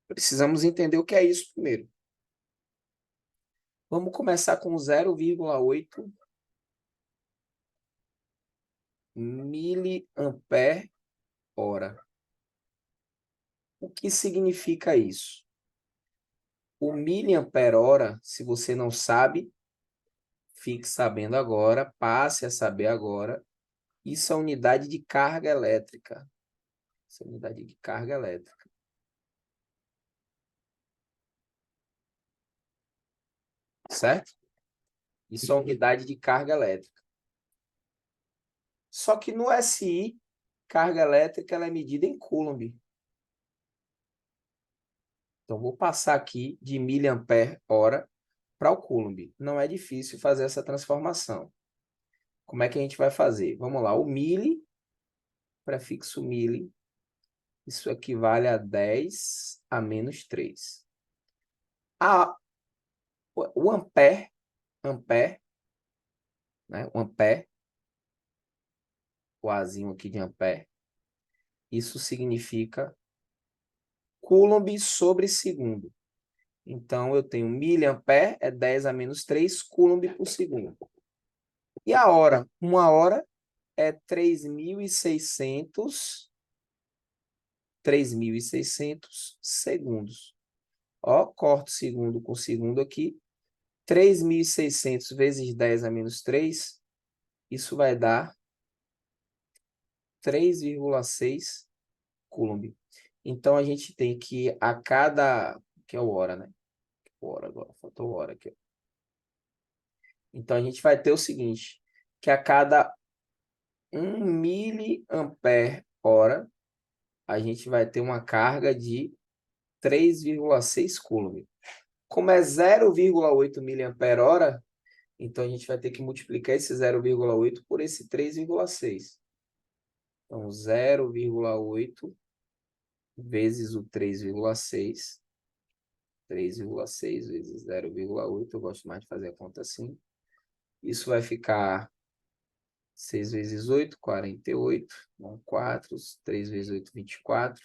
Precisamos entender o que é isso primeiro. Vamos começar com 0,8 miliampere-hora. O que significa isso? O miliampere-hora, se você não sabe, fique sabendo agora, passe a saber agora. Isso é unidade de carga elétrica. Isso é unidade de carga elétrica. Certo? Isso é unidade de carga elétrica. Só que no SI, carga elétrica ela é medida em Coulomb. Então, vou passar aqui de miliampere-hora para o Coulomb. Não é difícil fazer essa transformação. Como é que a gente vai fazer? Vamos lá, o mili, prefixo mili, isso equivale a 10 a menos 3. O ampere, né? O ampere, o Azinho aqui de ampere, isso significa Coulomb sobre segundo. Então, eu tenho miliampere, é 10 a menos 3 Coulomb por segundo. E a hora? Uma hora é 3.600 segundos. Ó, corto segundo com segundo aqui. 3.600 vezes 10 a menos 3, isso vai dar 3,6 Coulomb. Então, a gente tem que a cada... que é o hora, né? Hora agora, faltou hora aqui. Então, a gente vai ter o seguinte, que a cada 1 miliampere-hora, a gente vai ter uma carga de 3,6 Coulomb. Como é 0,8 miliampere-hora, então a gente vai ter que multiplicar esse 0,8 por esse 3,6. Então, 0,8 vezes o 3,6. 3,6 vezes 0,8. Eu gosto mais de fazer a conta assim. Isso vai ficar 6 vezes 8, 48. Não, 4. 3 vezes 8, 24.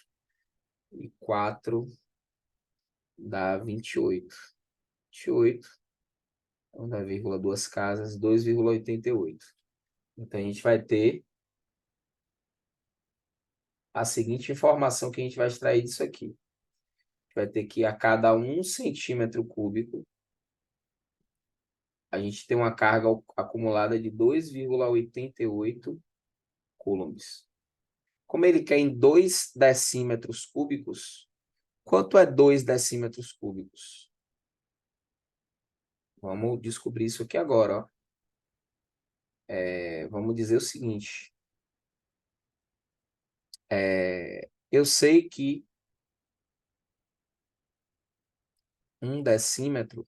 E 4 dá 28. 28. Então dá vírgula duas casas, 2,88. Então a gente vai ter a seguinte informação que a gente vai extrair disso aqui. Vai ter que a cada 1 centímetro cúbico, a gente tem uma carga acumulada de 2,88 coulombs. Como ele quer em 2 decímetros cúbicos, quanto é 2 decímetros cúbicos? Vamos descobrir isso aqui agora. Ó. Vamos dizer o seguinte. Eu sei que 1 decímetro...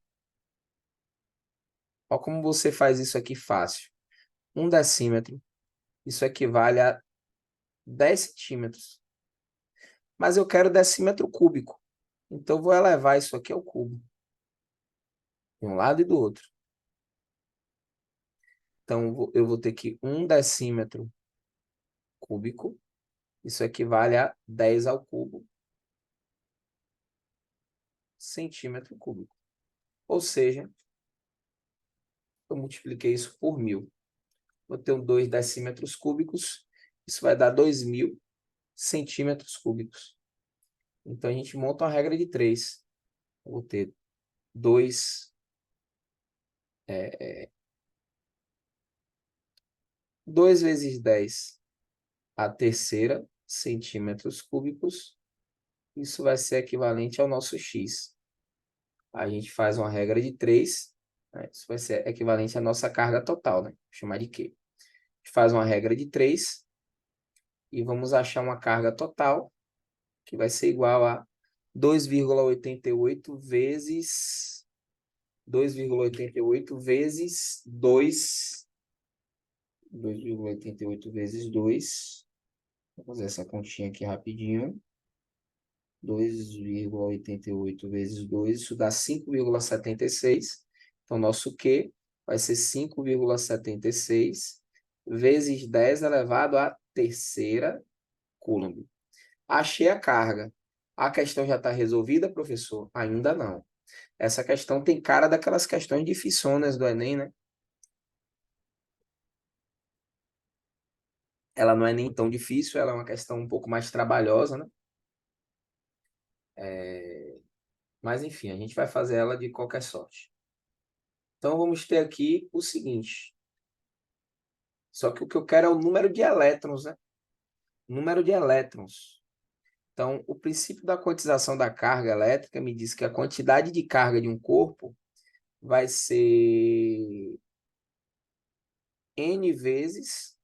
Olha como você faz isso aqui fácil. 1 decímetro, isso equivale a 10 centímetros. Mas eu quero decímetro cúbico. Então, eu vou elevar isso aqui ao cubo. De um lado e do outro. Então, eu vou ter que 1 decímetro cúbico. Isso equivale a 10 ao cubo centímetro cúbico. Ou seja, eu multipliquei isso por 1.000. Vou ter 2 decímetros cúbicos. Isso vai dar 2.000 centímetros cúbicos. Então, a gente monta uma regra de 3. Vou ter 2 vezes 10 a terceira centímetros cúbicos. Isso vai ser equivalente ao nosso x. A gente faz uma regra de 3. Né? Isso vai ser equivalente à nossa carga total. Né? Vou chamar de Q. A gente faz uma regra de 3 e vamos achar uma carga total que vai ser igual a 2,88 vezes 2,88 vezes 2. 2,88 vezes 2. Vou fazer essa continha aqui rapidinho. 2,88 vezes 2, isso dá 5,76. Então, nosso Q vai ser 5,76 vezes 10 elevado à terceira coulomb. Achei a carga. A questão já está resolvida, professor? Ainda não. Essa questão tem cara daquelas questões dificilzonas do Enem, né? Ela não é nem tão difícil, ela é uma questão um pouco mais trabalhosa, né? Mas, enfim, a gente vai fazer ela de qualquer sorte. Então, vamos ter aqui o seguinte. Só que o que eu quero é o número de elétrons, né? Número de elétrons. Então, o princípio da quantização da carga elétrica me diz que a quantidade de carga de um corpo vai ser N vezes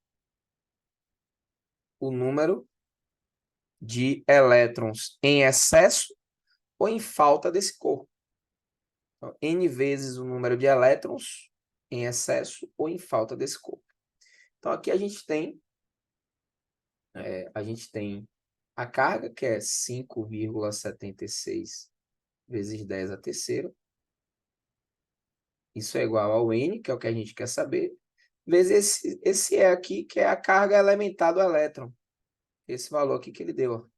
o número de elétrons em excesso ou em falta desse corpo. Então, N vezes o número de elétrons em excesso ou em falta desse corpo. Então, aqui a gente tem a carga, que é 5,76 vezes 10 a terceira. Isso é igual ao N, que é o que a gente quer saber, vezes esse E aqui, que é a carga elementar do elétron. Esse valor aqui que ele deu.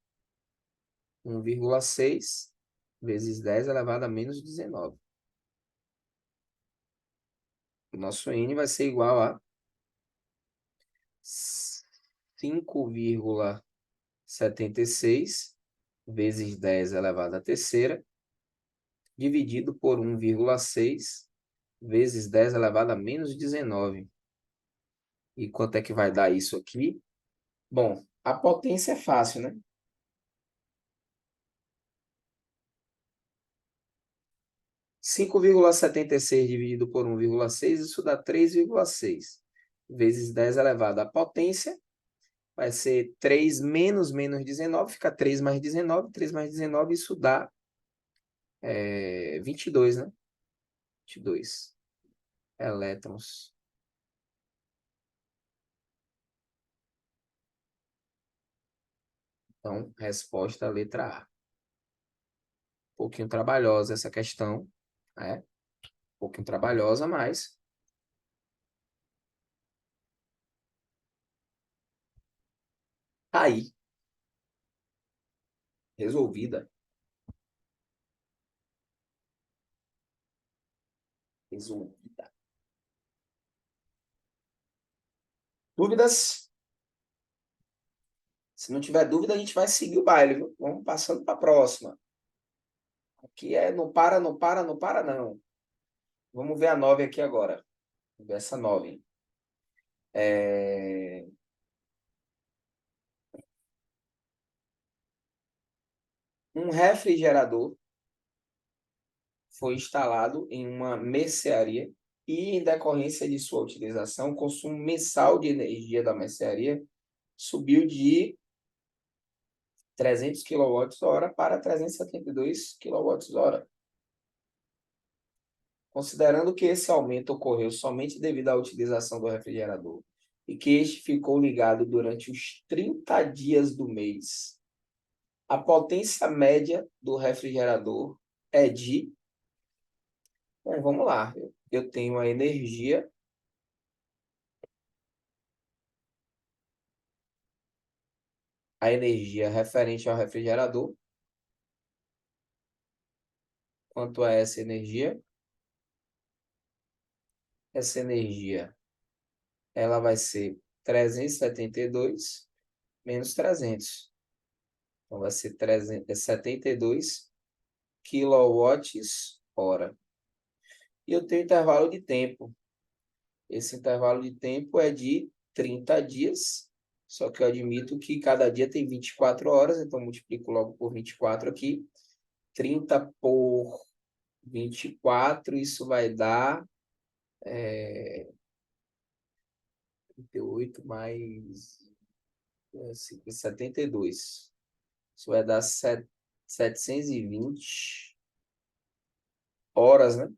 1,6 vezes 10 elevado a menos 19. O nosso N vai ser igual a 5,76 vezes 10 elevado à terceira, dividido por 1,6 vezes 10 elevado a menos 19. E quanto é que vai dar isso aqui? Bom, a potência é fácil, né? 5,76 dividido por 1,6, isso dá 3,6 vezes 10 elevado à potência. Vai ser 3 menos 19, fica 3 mais 19. 3 mais 19, isso dá 22, né? 22 elétrons. Então, resposta letra A. Um pouquinho trabalhosa essa questão, né? Um pouquinho trabalhosa, mas Aí, resolvida. Resolvida. Dúvidas? Se não tiver dúvida, a gente vai seguir o baile, viu? Vamos passando para a próxima. Aqui é não para, não para, não para, não. Vamos ver a 9 aqui agora. Vamos ver essa 9. Um refrigerador foi instalado em uma mercearia e, em decorrência de sua utilização, o consumo mensal de energia da mercearia subiu de 300 kWh para 372 kWh. Considerando que esse aumento ocorreu somente devido à utilização do refrigerador e que este ficou ligado durante os 30 dias do mês, a potência média do refrigerador é de... Bom, vamos lá. Eu tenho a energia referente ao refrigerador. Quanto é essa energia? Essa energia, ela vai ser 372 menos 300. Então, vai ser 372 kWh. E eu tenho intervalo de tempo. Esse intervalo de tempo é de 30 dias. Só que eu admito que cada dia tem 24 horas, então multiplico logo por 24 aqui. 30 por 24, isso vai dar 38 mais 72. Isso vai dar 720 horas, né?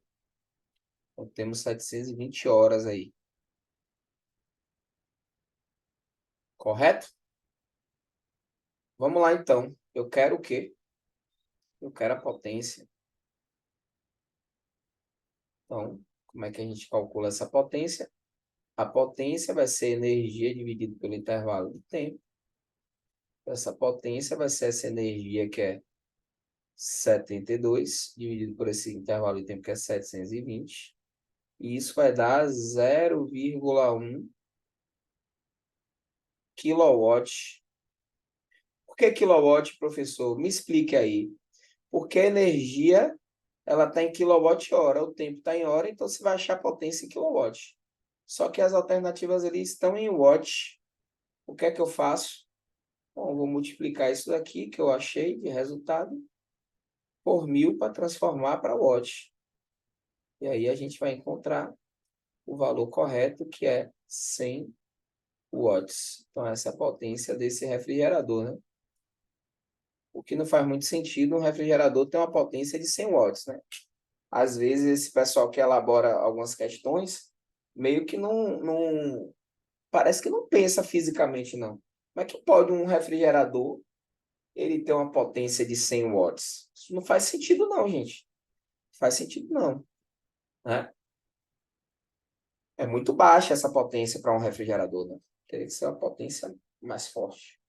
Então temos 720 horas aí. Correto? Vamos lá, então. Eu quero o quê? Eu quero a potência. Então, como é que a gente calcula essa potência? A potência vai ser energia dividido pelo intervalo de tempo. Essa potência vai ser essa energia que é 72, dividido por esse intervalo de tempo que é 720. E isso vai dar 0,1 kW. Por que quilowatt, professor? Me explique aí. Porque a energia ela está em quilowatt-hora, o tempo está em hora, então você vai achar a potência em quilowatt. Só que as alternativas ali estão em watt. O que é que eu faço? Bom, eu vou multiplicar isso daqui que eu achei de resultado por 1000 para transformar para watt. E aí a gente vai encontrar o valor correto, que é 100 watts. Então, essa é a potência desse refrigerador, né? O que não faz muito sentido um refrigerador ter uma potência de 100 watts, né? Às vezes, esse pessoal que elabora algumas questões, meio que não parece que não pensa fisicamente, não. Como é que pode um refrigerador ele ter uma potência de 100 watts? Isso não faz sentido, não, gente. Não faz sentido, não. Né? É muito baixa essa potência para um refrigerador, né? Teria que ser uma potência mais forte.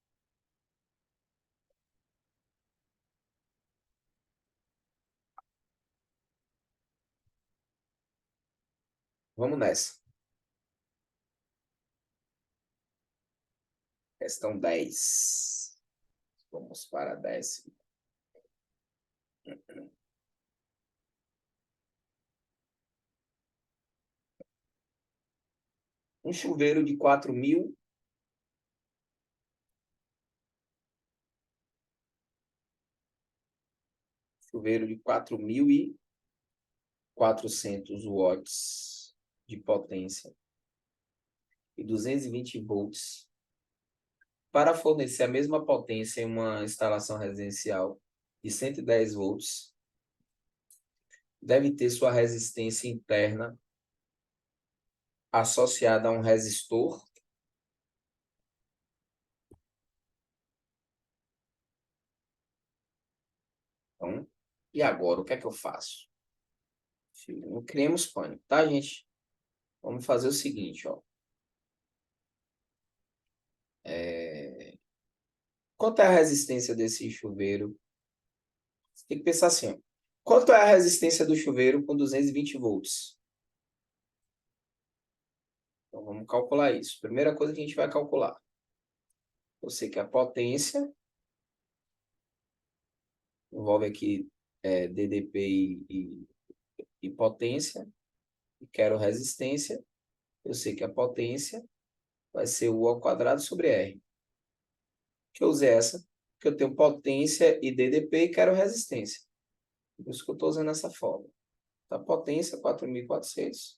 Vamos nessa. Questão 10. Vamos para a 10ª. Um chuveiro de 4.000 chuveiro de 4.400 watts de potência e 220 volts para fornecer a mesma potência em uma instalação residencial de 110 volts, deve ter sua resistência interna associada a um resistor. Então, e agora, o que é que eu faço? Não criemos pânico, tá, gente? Vamos fazer o seguinte, ó. Quanto é a resistência desse chuveiro? Você tem que pensar assim, ó. Quanto é a resistência do chuveiro com 220 volts? Então, vamos calcular isso. Primeira coisa que a gente vai calcular. Eu sei que a potência envolve aqui DDP e potência. E quero resistência. Eu sei que a potência vai ser U ao quadrado sobre R. Que eu usei essa, porque eu tenho potência e DDP e quero resistência. Por isso que eu estou usando essa fórmula. Então, a potência, 4.400.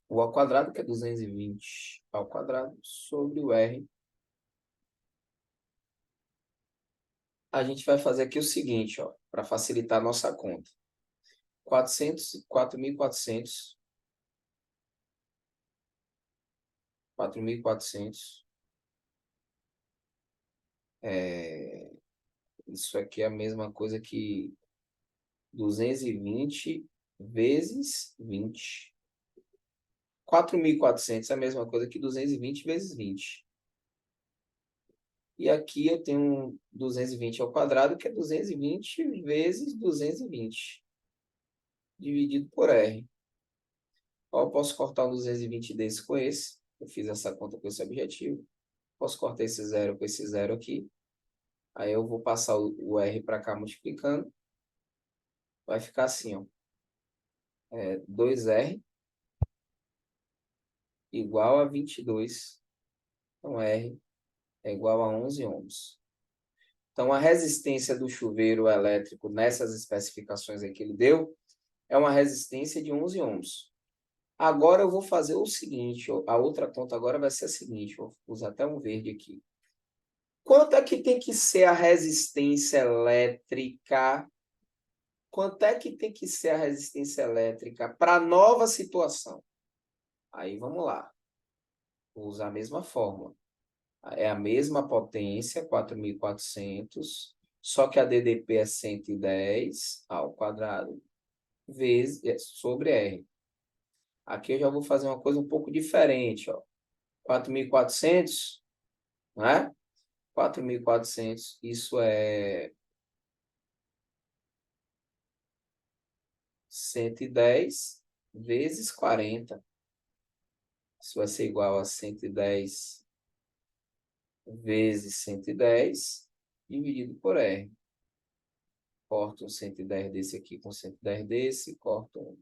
O ao quadrado, que é 220 ao quadrado, sobre o R. A gente vai fazer aqui o seguinte, ó, para facilitar a nossa conta. 4.400. 4.400. Isso aqui é a mesma coisa que 220 vezes 20. 4.400 é a mesma coisa que 220 vezes 20. E aqui eu tenho 220 ao quadrado, que é 220 vezes 220, dividido por R. Ó, eu posso cortar um 220 desse com esse. Eu fiz essa conta com esse objetivo. Posso cortar esse zero com esse zero aqui. Aí eu vou passar o R para cá multiplicando. Vai ficar assim, ó. 2R igual a 22. Então, R é igual a 11 ohms. Então, a resistência do chuveiro elétrico nessas especificações aí que ele deu é uma resistência de 11 ohms. Agora eu vou fazer o seguinte, a outra conta agora vai ser a seguinte, vou usar até um verde aqui. Quanto é que tem que ser a resistência elétrica? Quanto é que tem que ser a resistência elétrica para a nova situação? Aí vamos lá. Vou usar a mesma fórmula. É a mesma potência, 4.400, só que a DDP é 110 ao quadrado, vezes, sobre R. Aqui eu já vou fazer uma coisa um pouco diferente, ó. 4.400, né? 4.400, isso é 110 vezes 40. Isso vai ser igual a 110 vezes 110 dividido por R. Corto um 110 desse aqui com 110 desse, corto um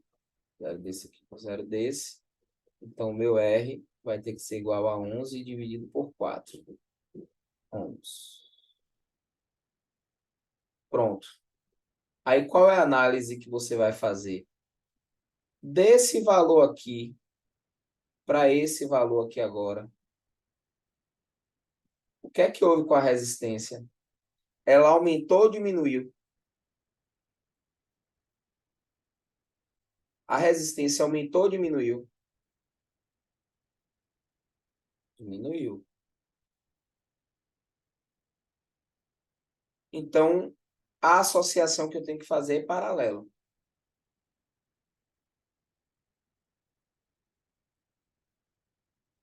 zero desse aqui com zero desse. Então, o meu R vai ter que ser igual a 11 dividido por 4 ohms. Pronto. Aí, qual é a análise que você vai fazer? Desse valor aqui para esse valor aqui agora. O que é que houve com a resistência? Ela aumentou ou diminuiu? A resistência aumentou ou diminuiu? Diminuiu. Então, a associação que eu tenho que fazer é paralelo.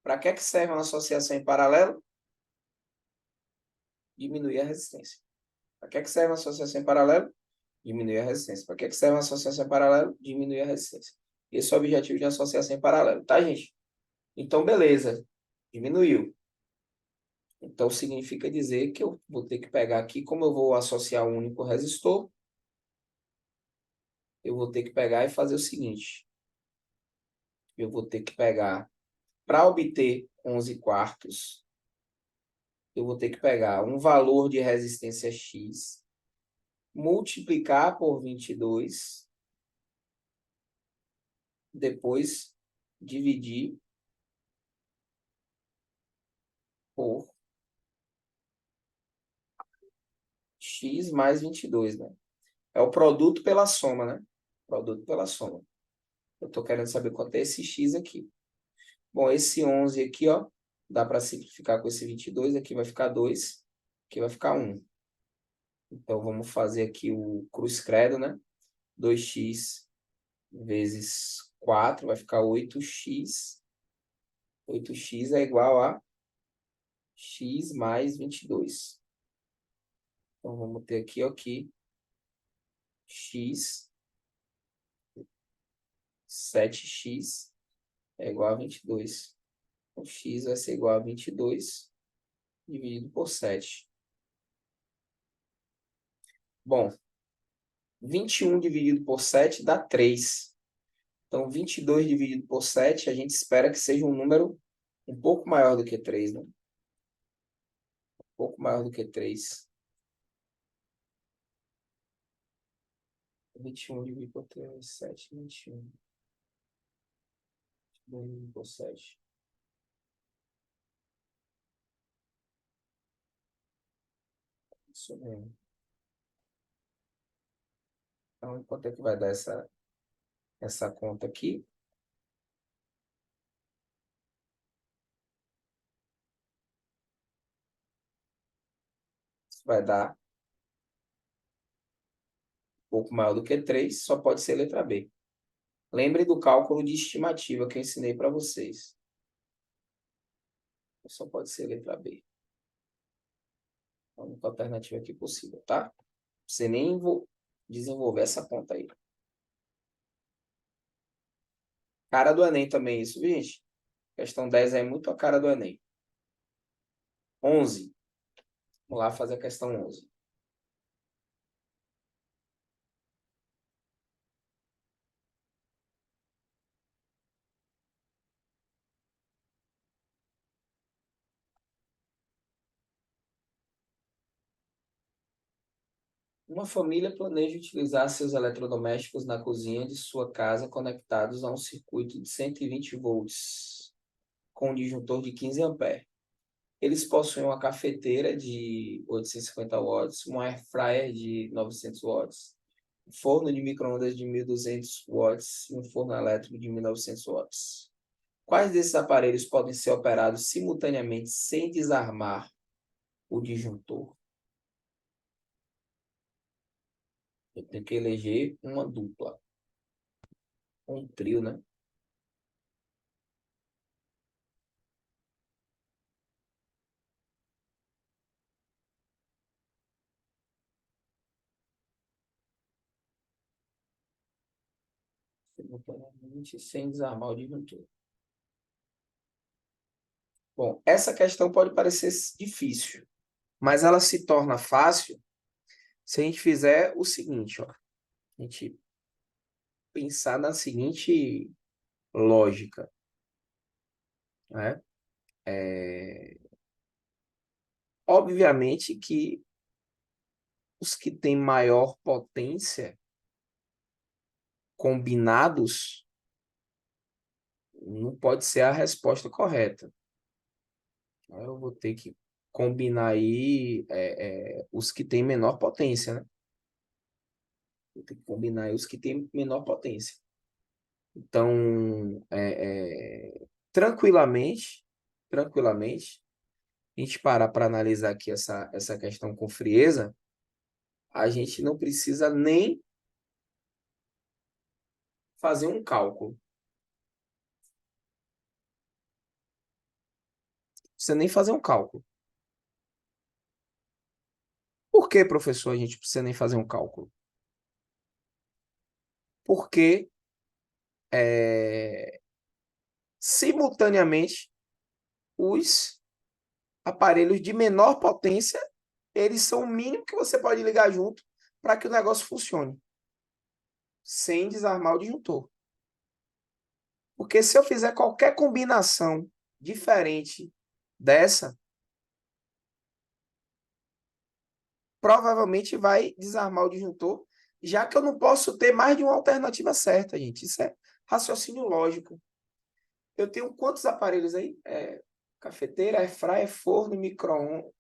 Para que serve uma associação em paralelo? Diminuir a resistência. Para que serve uma associação em paralelo? Diminuir a resistência. Para que serve uma associação em paralelo? Diminuir a resistência. Esse é o objetivo de uma associação em paralelo, tá, gente? Então, beleza. Diminuiu. Então, significa dizer que eu vou ter que pegar aqui, como eu vou associar um único resistor, eu vou ter que pegar e fazer o seguinte. Eu vou ter que pegar, para obter 11 quartos, eu vou ter que pegar um valor de resistência X, multiplicar por 22, depois dividir por X mais 22, né? É o produto pela soma, né? Produto pela soma. Eu estou querendo saber quanto é esse X aqui. Bom, esse 11 aqui, ó, dá para simplificar com esse 22. Aqui vai ficar 2, aqui vai ficar 1. Então, vamos fazer aqui o cruz credo, né? 2x vezes 4 vai ficar 8x. 8x é igual a x mais 22. Então, vamos ter aqui, x, 7x é igual a 22. Então, x vai ser igual a 22 dividido por 7. Bom, 21 dividido por 7 dá 3. Então, 22 dividido por 7, a gente espera que seja um número um pouco maior do que 3, né? Um pouco maior do que 3. 21 dividido por 3, 7, 21. 22 dividido por 7. Isso mesmo. Então, quanto é que vai dar essa conta aqui? Isso vai dar um pouco maior do que 3, só pode ser letra B. Lembre do cálculo de estimativa que eu ensinei para vocês. Só pode ser letra B. A única alternativa aqui possível, tá? Você nem vou desenvolver essa conta aí. Cara do Enem também, isso, gente. Questão 10 é muito a cara do Enem. 11. Vamos lá fazer a questão 11. Uma família planeja utilizar seus eletrodomésticos na cozinha de sua casa conectados a um circuito de 120 volts com um disjuntor de 15 amperes. Eles possuem uma cafeteira de 850 watts, um air fryer de 900 watts, um forno de micro-ondas de 1.200 watts e um forno elétrico de 1.900 watts. Quais desses aparelhos podem ser operados simultaneamente sem desarmar o disjuntor? Eu tenho que eleger uma dupla, um trio, né? Simultaneamente sem desarmar o disjuntor. Bom, essa questão pode parecer difícil, mas ela se torna fácil se a gente fizer o seguinte, ó. A gente pensar na seguinte lógica, né? Obviamente que os que têm maior potência combinados não pode ser a resposta correta. Eu vou ter que combinar aí os que têm menor potência, né? Vou ter que combinar aí os que têm menor potência. Então, tranquilamente, a gente parar para analisar aqui essa questão com frieza, a gente não precisa nem fazer um cálculo. Não precisa nem fazer um cálculo. Por que, professor, a gente precisa nem fazer um cálculo? Porque, simultaneamente, os aparelhos de menor potência, eles são o mínimo que você pode ligar junto para que o negócio funcione, sem desarmar o disjuntor. Porque se eu fizer qualquer combinação diferente dessa, provavelmente vai desarmar o disjuntor, já que eu não posso ter mais de uma alternativa certa, gente. Isso é raciocínio lógico. Eu tenho quantos aparelhos aí? Cafeteira, airfryer, forno, micro-ondas,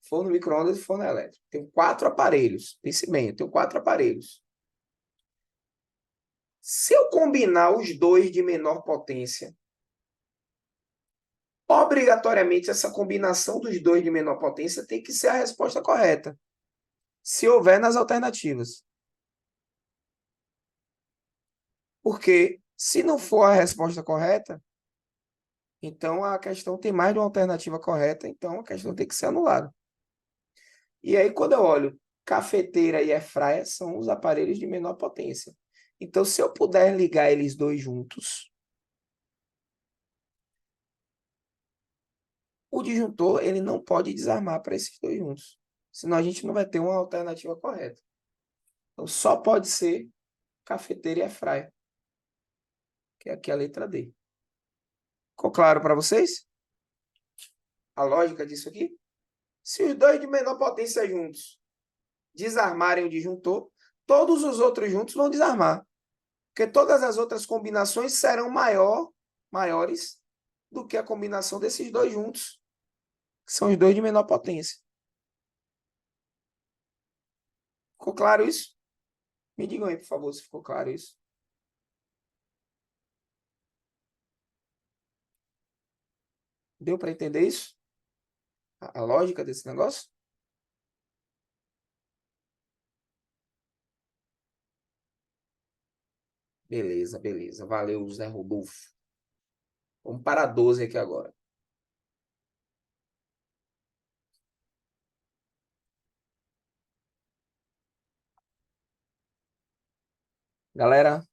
forno, micro-ondas e forno elétrico. Tenho 4 aparelhos. Pense bem, eu tenho 4 aparelhos. Se eu combinar os dois de menor potência, obrigatoriamente essa combinação dos dois de menor potência tem que ser a resposta correta, se houver nas alternativas. Porque se não for a resposta correta, Então, a questão tem mais de uma alternativa correta, então a questão tem que ser anulada. E aí, quando eu olho cafeteira e airfryer, são os aparelhos de menor potência. Então, se eu puder ligar eles dois juntos, o disjuntor ele não pode desarmar para esses dois juntos. Senão a gente não vai ter uma alternativa correta. Então, só pode ser cafeteira e airfryer, que é aqui a letra D. Ficou claro para vocês? A lógica disso aqui? Se os dois de menor potência juntos desarmarem o disjuntor, todos os outros juntos vão desarmar. Porque todas as outras combinações serão maiores do que a combinação desses dois juntos, que são os dois de menor potência. Ficou claro isso? Me digam aí, por favor, se ficou claro isso. Deu para entender isso? A lógica desse negócio? Beleza, beleza. Valeu, Zé Rodolfo. Vamos para a 12 aqui agora. Galera,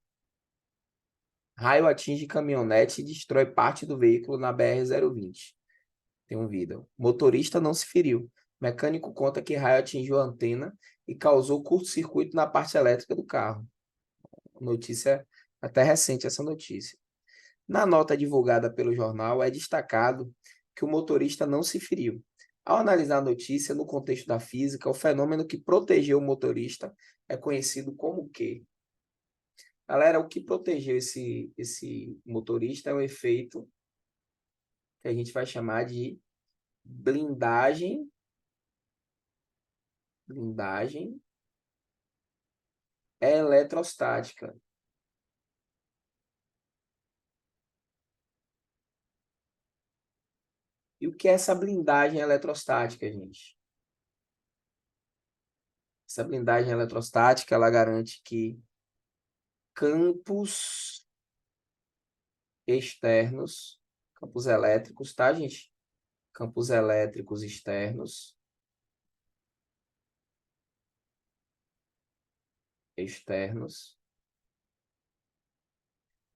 raio atinge caminhonete e destrói parte do veículo na BR-020. Tem um vídeo. Motorista não se feriu. Mecânico conta que raio atingiu a antena e causou curto-circuito na parte elétrica do carro. Notícia até recente essa notícia. Na nota divulgada pelo jornal é destacado que o motorista não se feriu. Ao analisar a notícia no contexto da física, o fenômeno que protegeu o motorista é conhecido como o quê? Galera, o que protegeu esse motorista é o efeito que a gente vai chamar de blindagem eletrostática. E o que é essa blindagem eletrostática, gente? Essa blindagem eletrostática, ela garante que campos externos, campos elétricos, tá, gente? Campos elétricos externos,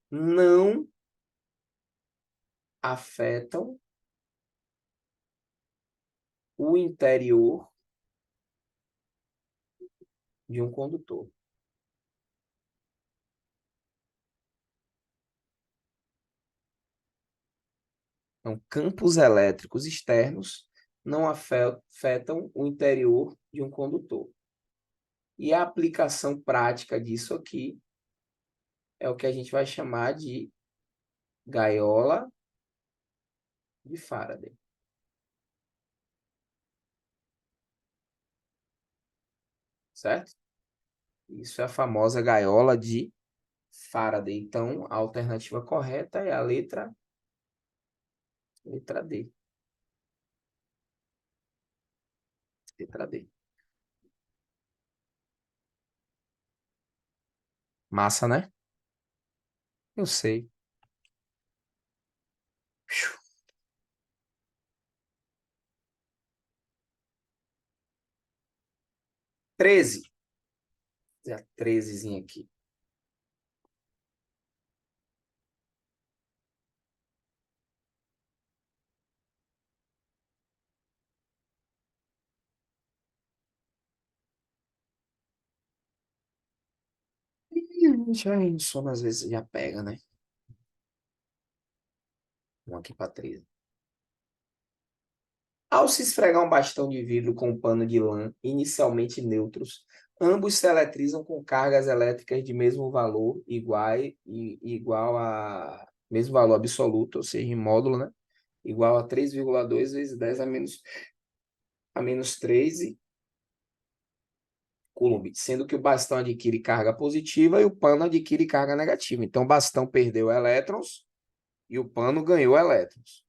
não afetam o interior de um condutor. Então, campos elétricos externos não afetam o interior de um condutor. E a aplicação prática disso aqui é o que a gente vai chamar de gaiola de Faraday. Certo? Isso é a famosa gaiola de Faraday. Então, a alternativa correta é a letra D. Letra D. Massa, né? Eu sei. 13. Já 13zinho aqui. Já sono às vezes já pega, né? Vamos aqui para 13. Ao se esfregar um bastão de vidro com um pano de lã, inicialmente neutros, ambos se eletrizam com cargas elétricas de mesmo valor, igual a mesmo valor absoluto, ou seja, em módulo, né? Igual a 3,2 vezes 10 a menos 13 coulomb, sendo que o bastão adquire carga positiva e o pano adquire carga negativa. Então, o bastão perdeu elétrons e o pano ganhou elétrons.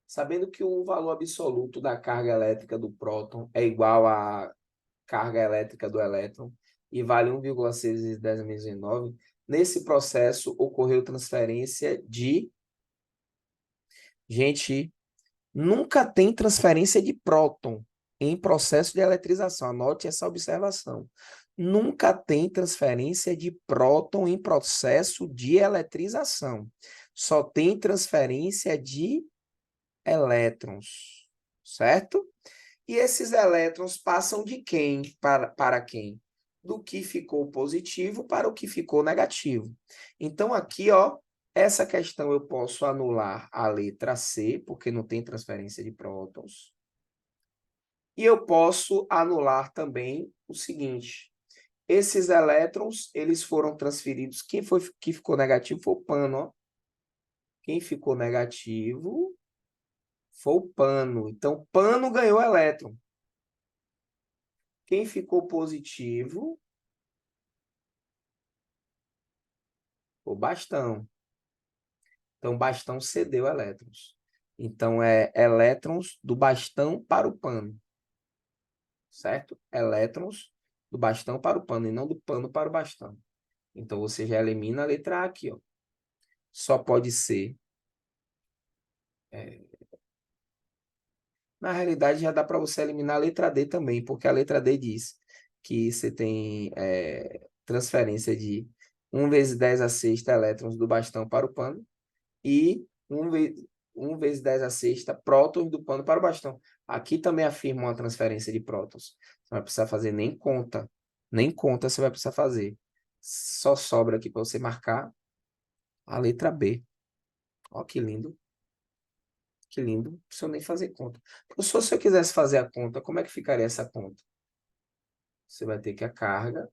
Sabendo que o valor absoluto da carga elétrica do próton é igual à carga elétrica do elétron e vale 1,6 vezes 10 a menos 9, nesse processo ocorreu transferência de Gente, nunca tem transferência de próton em processo de eletrização. Anote essa observação. Nunca tem transferência de próton em processo de eletrização. Só tem transferência de elétrons, certo? E esses elétrons passam de quem para quem? Do que ficou positivo para o que ficou negativo. Então, aqui, ó, essa questão eu posso anular a letra C, porque não tem transferência de prótons. E eu posso anular também o seguinte: esses elétrons, eles foram transferidos. Quem foi que ficou negativo foi o pano, ó. Quem ficou negativo foi o pano. Então, pano ganhou elétron. Quem ficou positivo, o bastão. Então, o bastão cedeu elétrons. Então, é elétrons do bastão para o pano. Certo? Elétrons do bastão para o pano, e não do pano para o bastão. Então, você já elimina a letra A aqui, ó. Só pode ser. Na realidade, já dá para você eliminar a letra D também, porque a letra D diz que você tem transferência de 1 vezes 10 a sexta elétrons do bastão para o pano e 1 vezes 10 a sexta prótons do pano para o bastão. Aqui também afirma uma transferência de prótons. Você não vai precisar fazer nem conta. Nem conta você vai precisar fazer. Só sobra aqui para você marcar a letra B. Ó, que lindo. Que lindo. Não precisa nem fazer conta. Professor, se eu quisesse fazer a conta, como é que ficaria essa conta? Você vai ter que a carga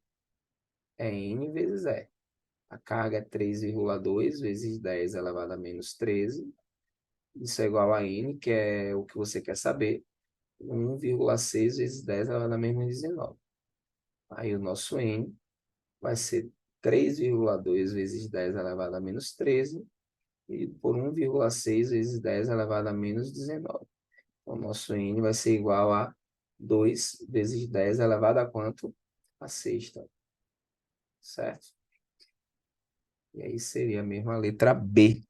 é N vezes E. A carga é 3,2 vezes 10 elevado a menos 13. Isso é igual a N, que é o que você quer saber. 1,6 vezes 10 elevado a menos 19. Aí o nosso N vai ser 3,2 vezes 10 elevado a menos 13 e por 1,6 vezes 10 elevado a menos 19. O nosso N vai ser igual a 2 vezes 10 elevado a quanto? A sexta. Certo? E aí seria mesmo a letra B.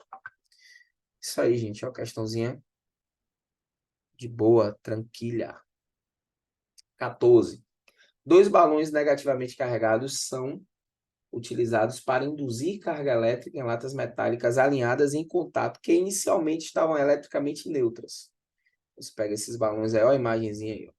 Isso aí, gente. É uma questãozinha de boa, tranquila. 14. Dois balões negativamente carregados são utilizados para induzir carga elétrica em latas metálicas alinhadas em contato que inicialmente estavam eletricamente neutras. Você pega esses balões aí, ó, a imagenzinha aí, ó. O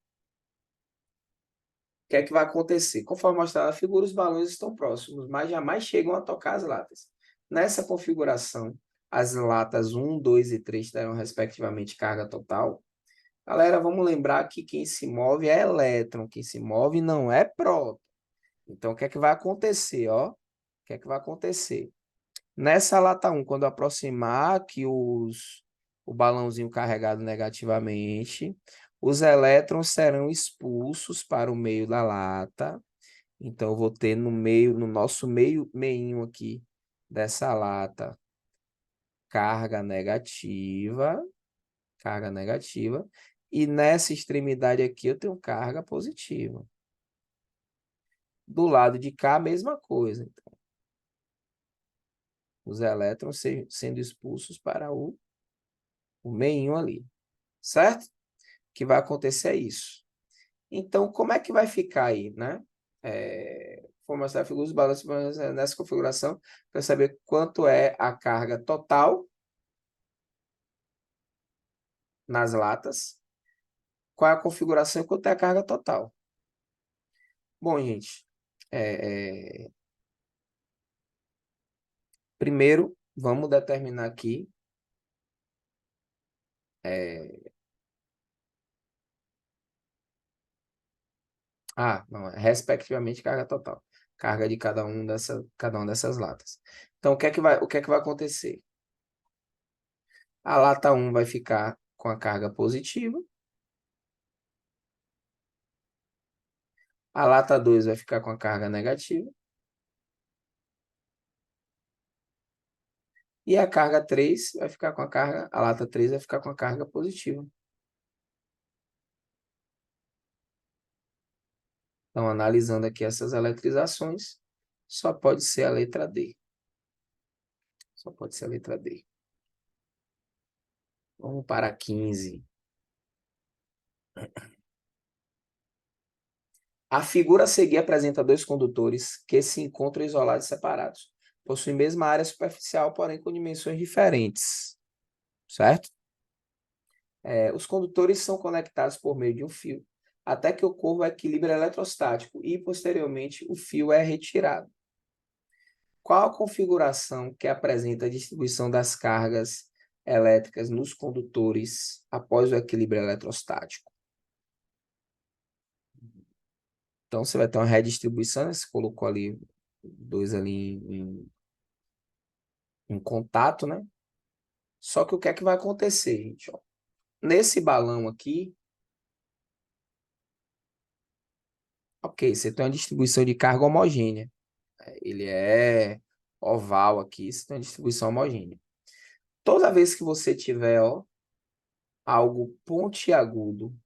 que é que vai acontecer? Conforme mostrado na figura, os balões estão próximos, mas jamais chegam a tocar as latas. Nessa configuração, as latas 1, 2 e 3 terão, respectivamente, carga total. Galera, vamos lembrar que quem se move é elétron, quem se move não é próton. Então, o que é que vai acontecer, ó? O que é que vai acontecer? Nessa lata 1, quando aproximar aqui o balãozinho carregado negativamente, os elétrons serão expulsos para o meio da lata. Então, eu vou ter no meio, no nosso meinho aqui dessa lata, carga negativa, e nessa extremidade aqui eu tenho carga positiva. Do lado de cá, a mesma coisa. Então, os elétrons sendo expulsos para o meinho ali, certo? O que vai acontecer é isso. Então, como é que vai ficar aí, né? Vou mostrar a figura dos balanços nessa configuração para saber quanto é a carga total nas latas, qual é a configuração e quanto é a carga total. Bom, gente, primeiro, vamos determinar aqui não, respectivamente carga total. Carga de cada uma dessas latas. Então, o que é que vai acontecer? A lata 1 vai ficar com a carga positiva. A lata 2 vai ficar com a carga negativa. E a carga 3 vai ficar com a lata 3 vai ficar com a carga positiva. Então, analisando aqui essas eletrizações, só pode ser a letra D. Só pode ser a letra D. Vamos para 15. A figura a seguir apresenta dois condutores que se encontram isolados e separados. Possuem mesma área superficial, porém com dimensões diferentes. Certo? Os condutores são conectados por meio de um fio, até que ocorra o equilíbrio eletrostático e, posteriormente, o fio é retirado. Qual a configuração que apresenta a distribuição das cargas elétricas nos condutores após o equilíbrio eletrostático? Então, você vai ter uma redistribuição, né? Você colocou ali dois ali em contato, né? Só que o que é que vai acontecer, gente? Ó, nesse balão aqui, ok, você tem uma distribuição de carga homogênea. Ele é oval aqui, você tem uma distribuição homogênea. Toda vez que você tiver, ó, algo pontiagudo,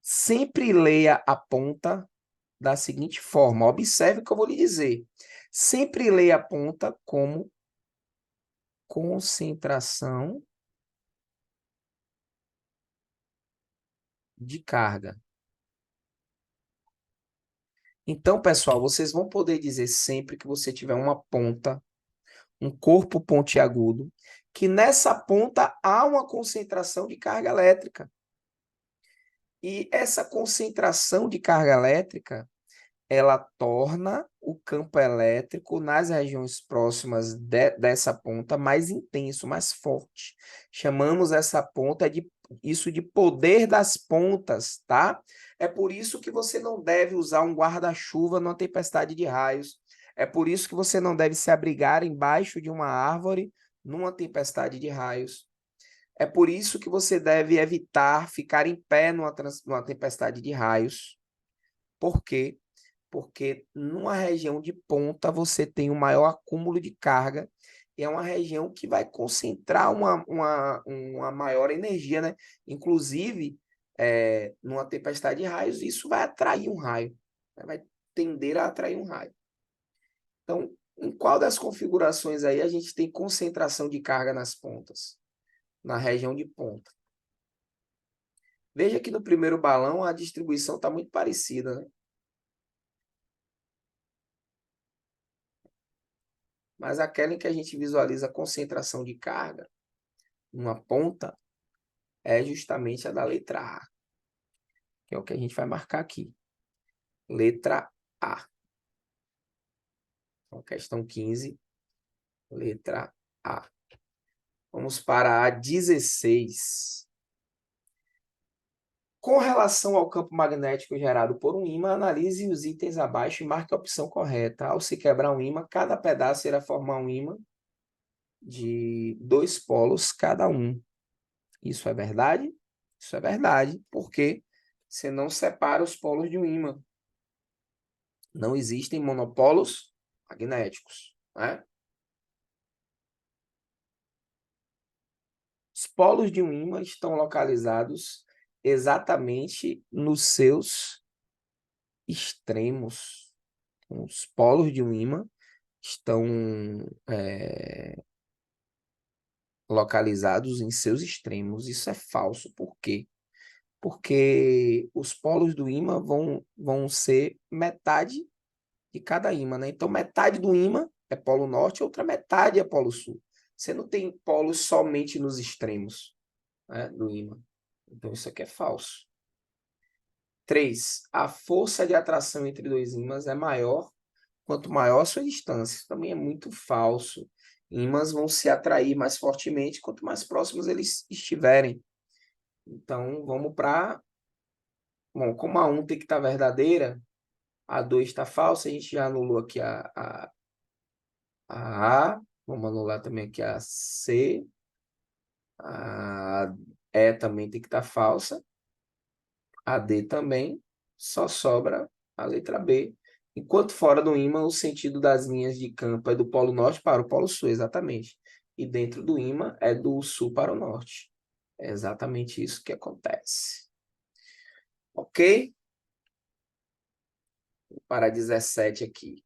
sempre leia a ponta da seguinte forma. Observe o que eu vou lhe dizer. Sempre leia a ponta como concentração de carga. Então, pessoal, vocês vão poder dizer sempre que você tiver uma ponta, um corpo pontiagudo, que nessa ponta há uma concentração de carga elétrica. E essa concentração de carga elétrica, ela torna o campo elétrico nas regiões próximas dessa ponta mais intenso, mais forte. Chamamos essa ponta de poder das pontas, tá? É por isso que você não deve usar um guarda-chuva numa tempestade de raios. É por isso que você não deve se abrigar embaixo de uma árvore numa tempestade de raios. É por isso que você deve evitar ficar em pé numa tempestade de raios. Por quê? Porque numa região de ponta você tem um maior acúmulo de carga e é uma região que vai concentrar uma maior energia, né? Inclusive, numa tempestade de raios, isso vai atrair um raio, né? Vai tender a atrair um raio. Então, em qual das configurações aí a gente tem concentração de carga nas pontas? Na região de ponta. Veja que no primeiro balão a distribuição está muito parecida, né? Mas aquela em que a gente visualiza a concentração de carga numa ponta é justamente a da letra A, que é o que a gente vai marcar aqui. Letra A. Então, questão 15, letra A. Vamos para a 16. Com relação ao campo magnético gerado por um ímã, analise os itens abaixo e marque a opção correta. Ao se quebrar um ímã, cada pedaço irá formar um ímã de dois polos cada um. Isso é verdade? Isso é verdade, porque você não separa os polos de um ímã. Não existem monopolos magnéticos, né? Os polos de um ímã estão localizados exatamente nos seus extremos. Os polos de um ímã estão localizados em seus extremos. Isso é falso. Por quê? Porque os polos do ímã vão ser metade de cada ímã, né? Então, metade do ímã é polo norte, outra metade é polo sul. Você não tem polos somente nos extremos, né, do ímã. Então, isso aqui é falso. 3. A força de atração entre dois ímãs é maior quanto maior a sua distância. Isso também é muito falso. Ímãs vão se atrair mais fortemente quanto mais próximos eles estiverem. Então, vamos para... Bom, como a 1 tem que estar verdadeira, a 2 está falsa, a gente já anulou aqui a A. Vamos anular também aqui a C. A E também tem que estar falsa. A D também. Só sobra a letra B. Enquanto fora do ímã, o sentido das linhas de campo é do polo norte para o polo sul, exatamente. E dentro do ímã é do sul para o norte. É exatamente isso que acontece. Ok? Para 17 aqui.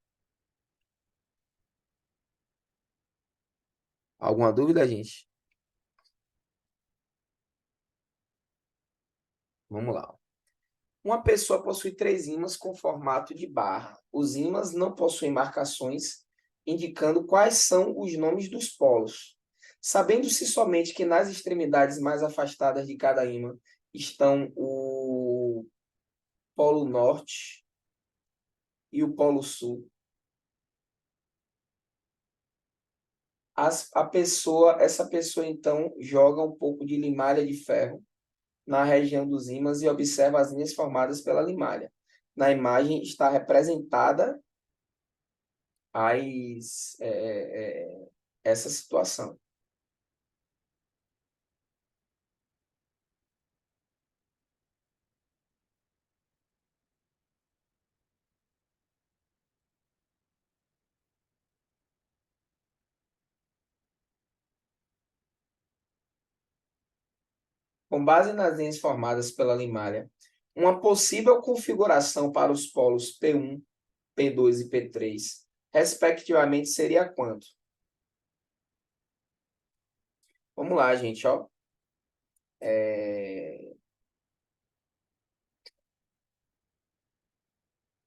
Alguma dúvida, gente? Vamos lá. Uma pessoa possui três ímãs com formato de barra. Os ímãs não possuem marcações indicando quais são os nomes dos polos. Sabendo-se somente que nas extremidades mais afastadas de cada ímã estão o polo norte e o polo sul, essa pessoa então joga um pouco de limalha de ferro na região dos ímãs e observa as linhas formadas pela limalha. Na imagem está representada essa situação. Com base nas linhas formadas pela limalha, uma possível configuração para os polos P1, P2 e P3, respectivamente, seria quanto? Vamos lá, gente, ó.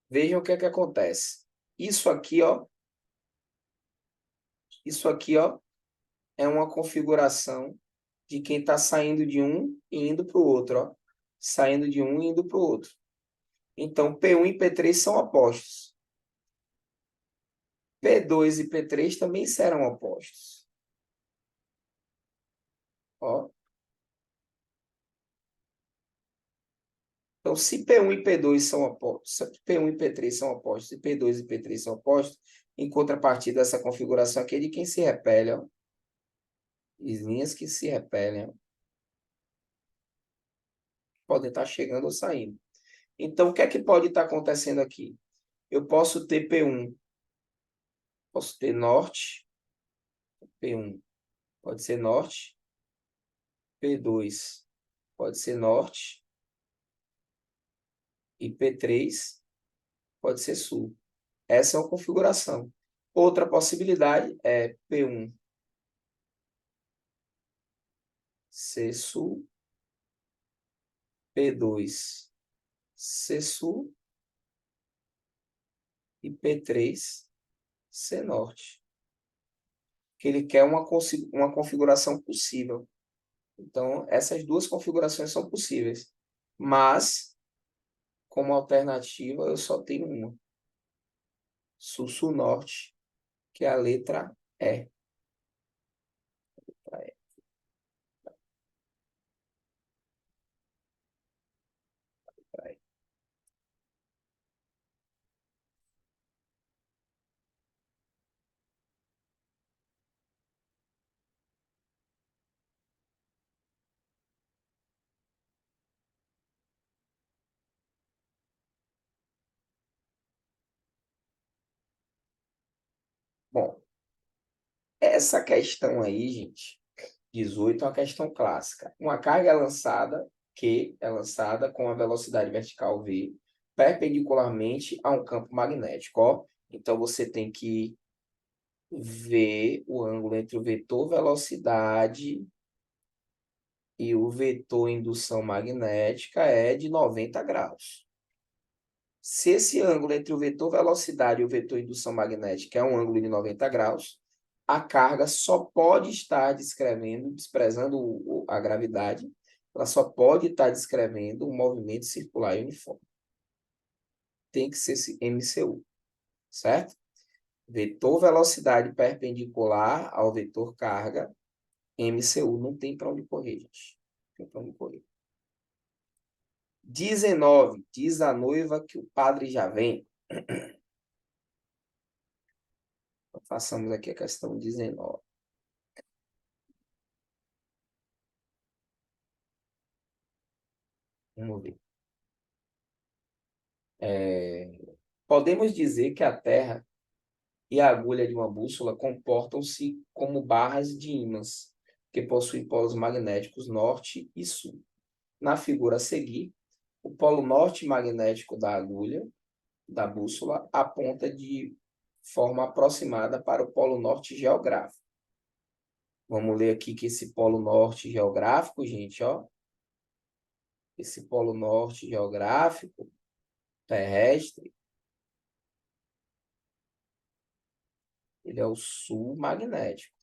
Vejam o que é que acontece. Isso aqui, ó, é uma configuração de quem está saindo de um e indo para o outro, ó. Saindo de um e indo para o outro. Então, P1 e P3 são opostos. P2 e P3 também serão opostos. Ó. Então, se P1 e P2 são opostos, se P1 e P3 são opostos, e P2 e P3 são opostos, em contrapartida, essa configuração aqui é de quem se repele, ó. As linhas que se repelem, ó, podem estar chegando ou saindo. Então, o que é que pode estar acontecendo aqui? Eu posso ter P1, posso ter norte, P1 pode ser norte, P2 pode ser norte, e P3 pode ser sul. Essa é uma configuração. Outra possibilidade é P1 ser sul, P2 ser sul e P3 ser norte. Que ele quer uma configuração possível. Então, essas duas configurações são possíveis. Mas, como alternativa, eu só tenho uma. Sul-sul-norte, que é a letra E. Bom, essa questão aí, gente, 18 é uma questão clássica. Uma carga é lançada, Q é lançada com a velocidade vertical V, perpendicularmente a um campo magnético. Ó. Então, você tem que ver o ângulo entre o vetor velocidade e o vetor indução magnética é de 90 graus. Se esse ângulo entre o vetor velocidade e o vetor indução magnética é um ângulo de 90 graus, a carga só pode estar descrevendo, desprezando a gravidade, ela só pode estar descrevendo um movimento circular e uniforme. Tem que ser esse MCU, certo? Vetor velocidade perpendicular ao vetor carga, MCU. Não tem para onde correr, gente. Não tem para onde correr. 19, diz a noiva que o padre já vem. Então, façamos aqui a questão 19. Vamos ver. Podemos dizer que a Terra e a agulha de uma bússola comportam-se como barras de ímãs, que possuem polos magnéticos norte e sul. Na figura a seguir, o polo norte magnético da agulha da bússola aponta de forma aproximada para o polo norte geográfico. Vamos ler aqui que esse polo norte geográfico, gente, ó. Esse polo norte geográfico terrestre, ele é o sul magnético.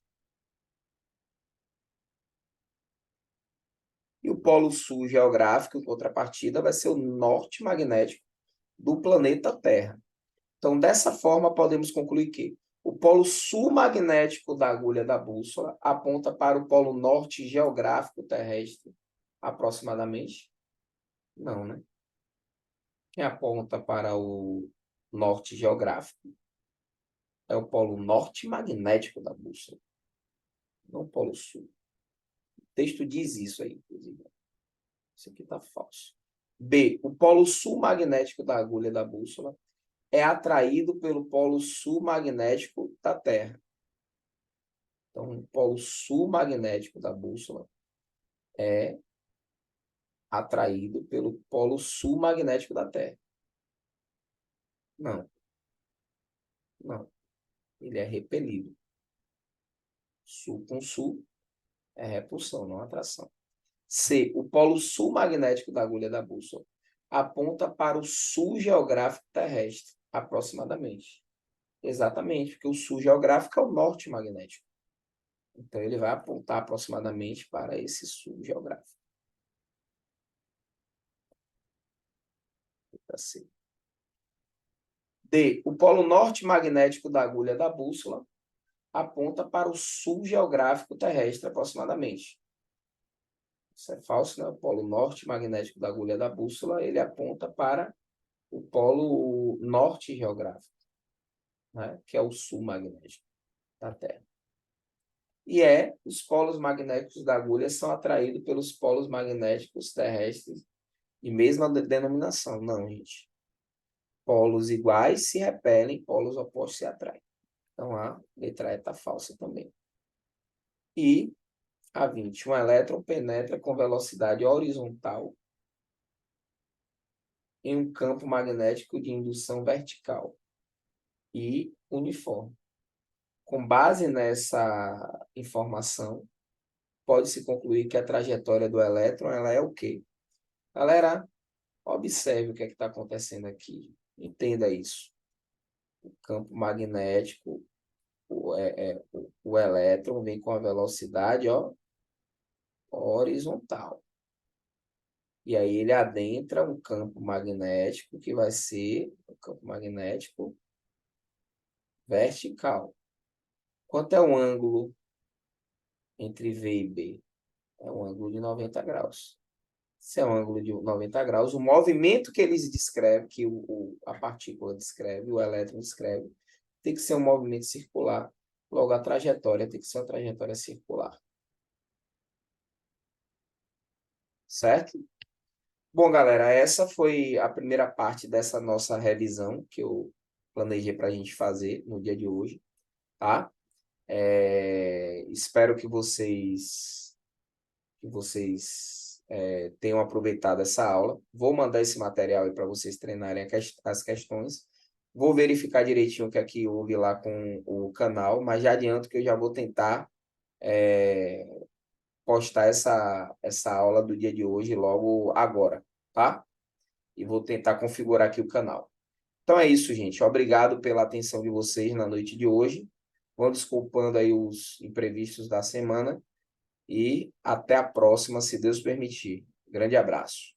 E o polo sul geográfico, em contrapartida, vai ser o norte magnético do planeta Terra. Então, dessa forma, podemos concluir que o polo sul magnético da agulha da bússola aponta para o polo norte geográfico terrestre, aproximadamente? Não, né? Quem aponta para o norte geográfico é o polo norte magnético da bússola, não o polo sul. O texto diz isso aí, inclusive. Isso aqui está falso. B. O polo sul magnético da agulha da bússola é atraído pelo polo sul magnético da Terra. Então, o polo sul magnético da bússola é atraído pelo polo sul magnético da Terra. Não, não. Ele é repelido. Sul com sul é repulsão, não atração. C. O polo sul magnético da agulha da bússola aponta para o sul geográfico terrestre, aproximadamente. Exatamente, porque o sul geográfico é o norte magnético. Então, ele vai apontar aproximadamente para esse sul geográfico. C. D. O polo norte magnético da agulha da bússola aponta para o sul geográfico terrestre, aproximadamente. Isso é falso, né? O polo norte magnético da agulha da bússola, ele aponta para o polo norte geográfico, né? Que é o sul magnético da Terra. E os polos magnéticos da agulha são atraídos pelos polos magnéticos terrestres de mesma denominação. Não, gente. Polos iguais se repelem, polos opostos se atraem. Então, a letra E está falsa também. E a 20. Um elétron penetra com velocidade horizontal em um campo magnético de indução vertical e uniforme. Com base nessa informação, pode-se concluir que a trajetória do elétron ela é o quê? Galera, observe o que é que está acontecendo aqui. Entenda isso. O campo magnético, o elétron vem com a velocidade horizontal. E aí ele adentra um campo magnético que vai ser o campo magnético vertical. Quanto é o ângulo entre V e B? É um ângulo de 90 graus. Se é um ângulo de 90 graus, o movimento que eles descrevem, que a partícula descreve, o elétron descreve, tem que ser um movimento circular. Logo, a trajetória tem que ser uma trajetória circular. Certo? Bom, galera, essa foi a primeira parte dessa nossa revisão que eu planejei para a gente fazer no dia de hoje, tá? Espero que vocês tenham aproveitado essa aula. Vou mandar esse material aí para vocês treinarem as questões. Vou verificar direitinho o que aqui houve lá com o canal, mas já adianto que eu já vou tentar postar essa aula do dia de hoje logo agora, tá? E vou tentar configurar aqui o canal. Então é isso, gente. Obrigado pela atenção de vocês na noite de hoje. Vão desculpando aí os imprevistos da semana. E até a próxima, se Deus permitir. Grande abraço.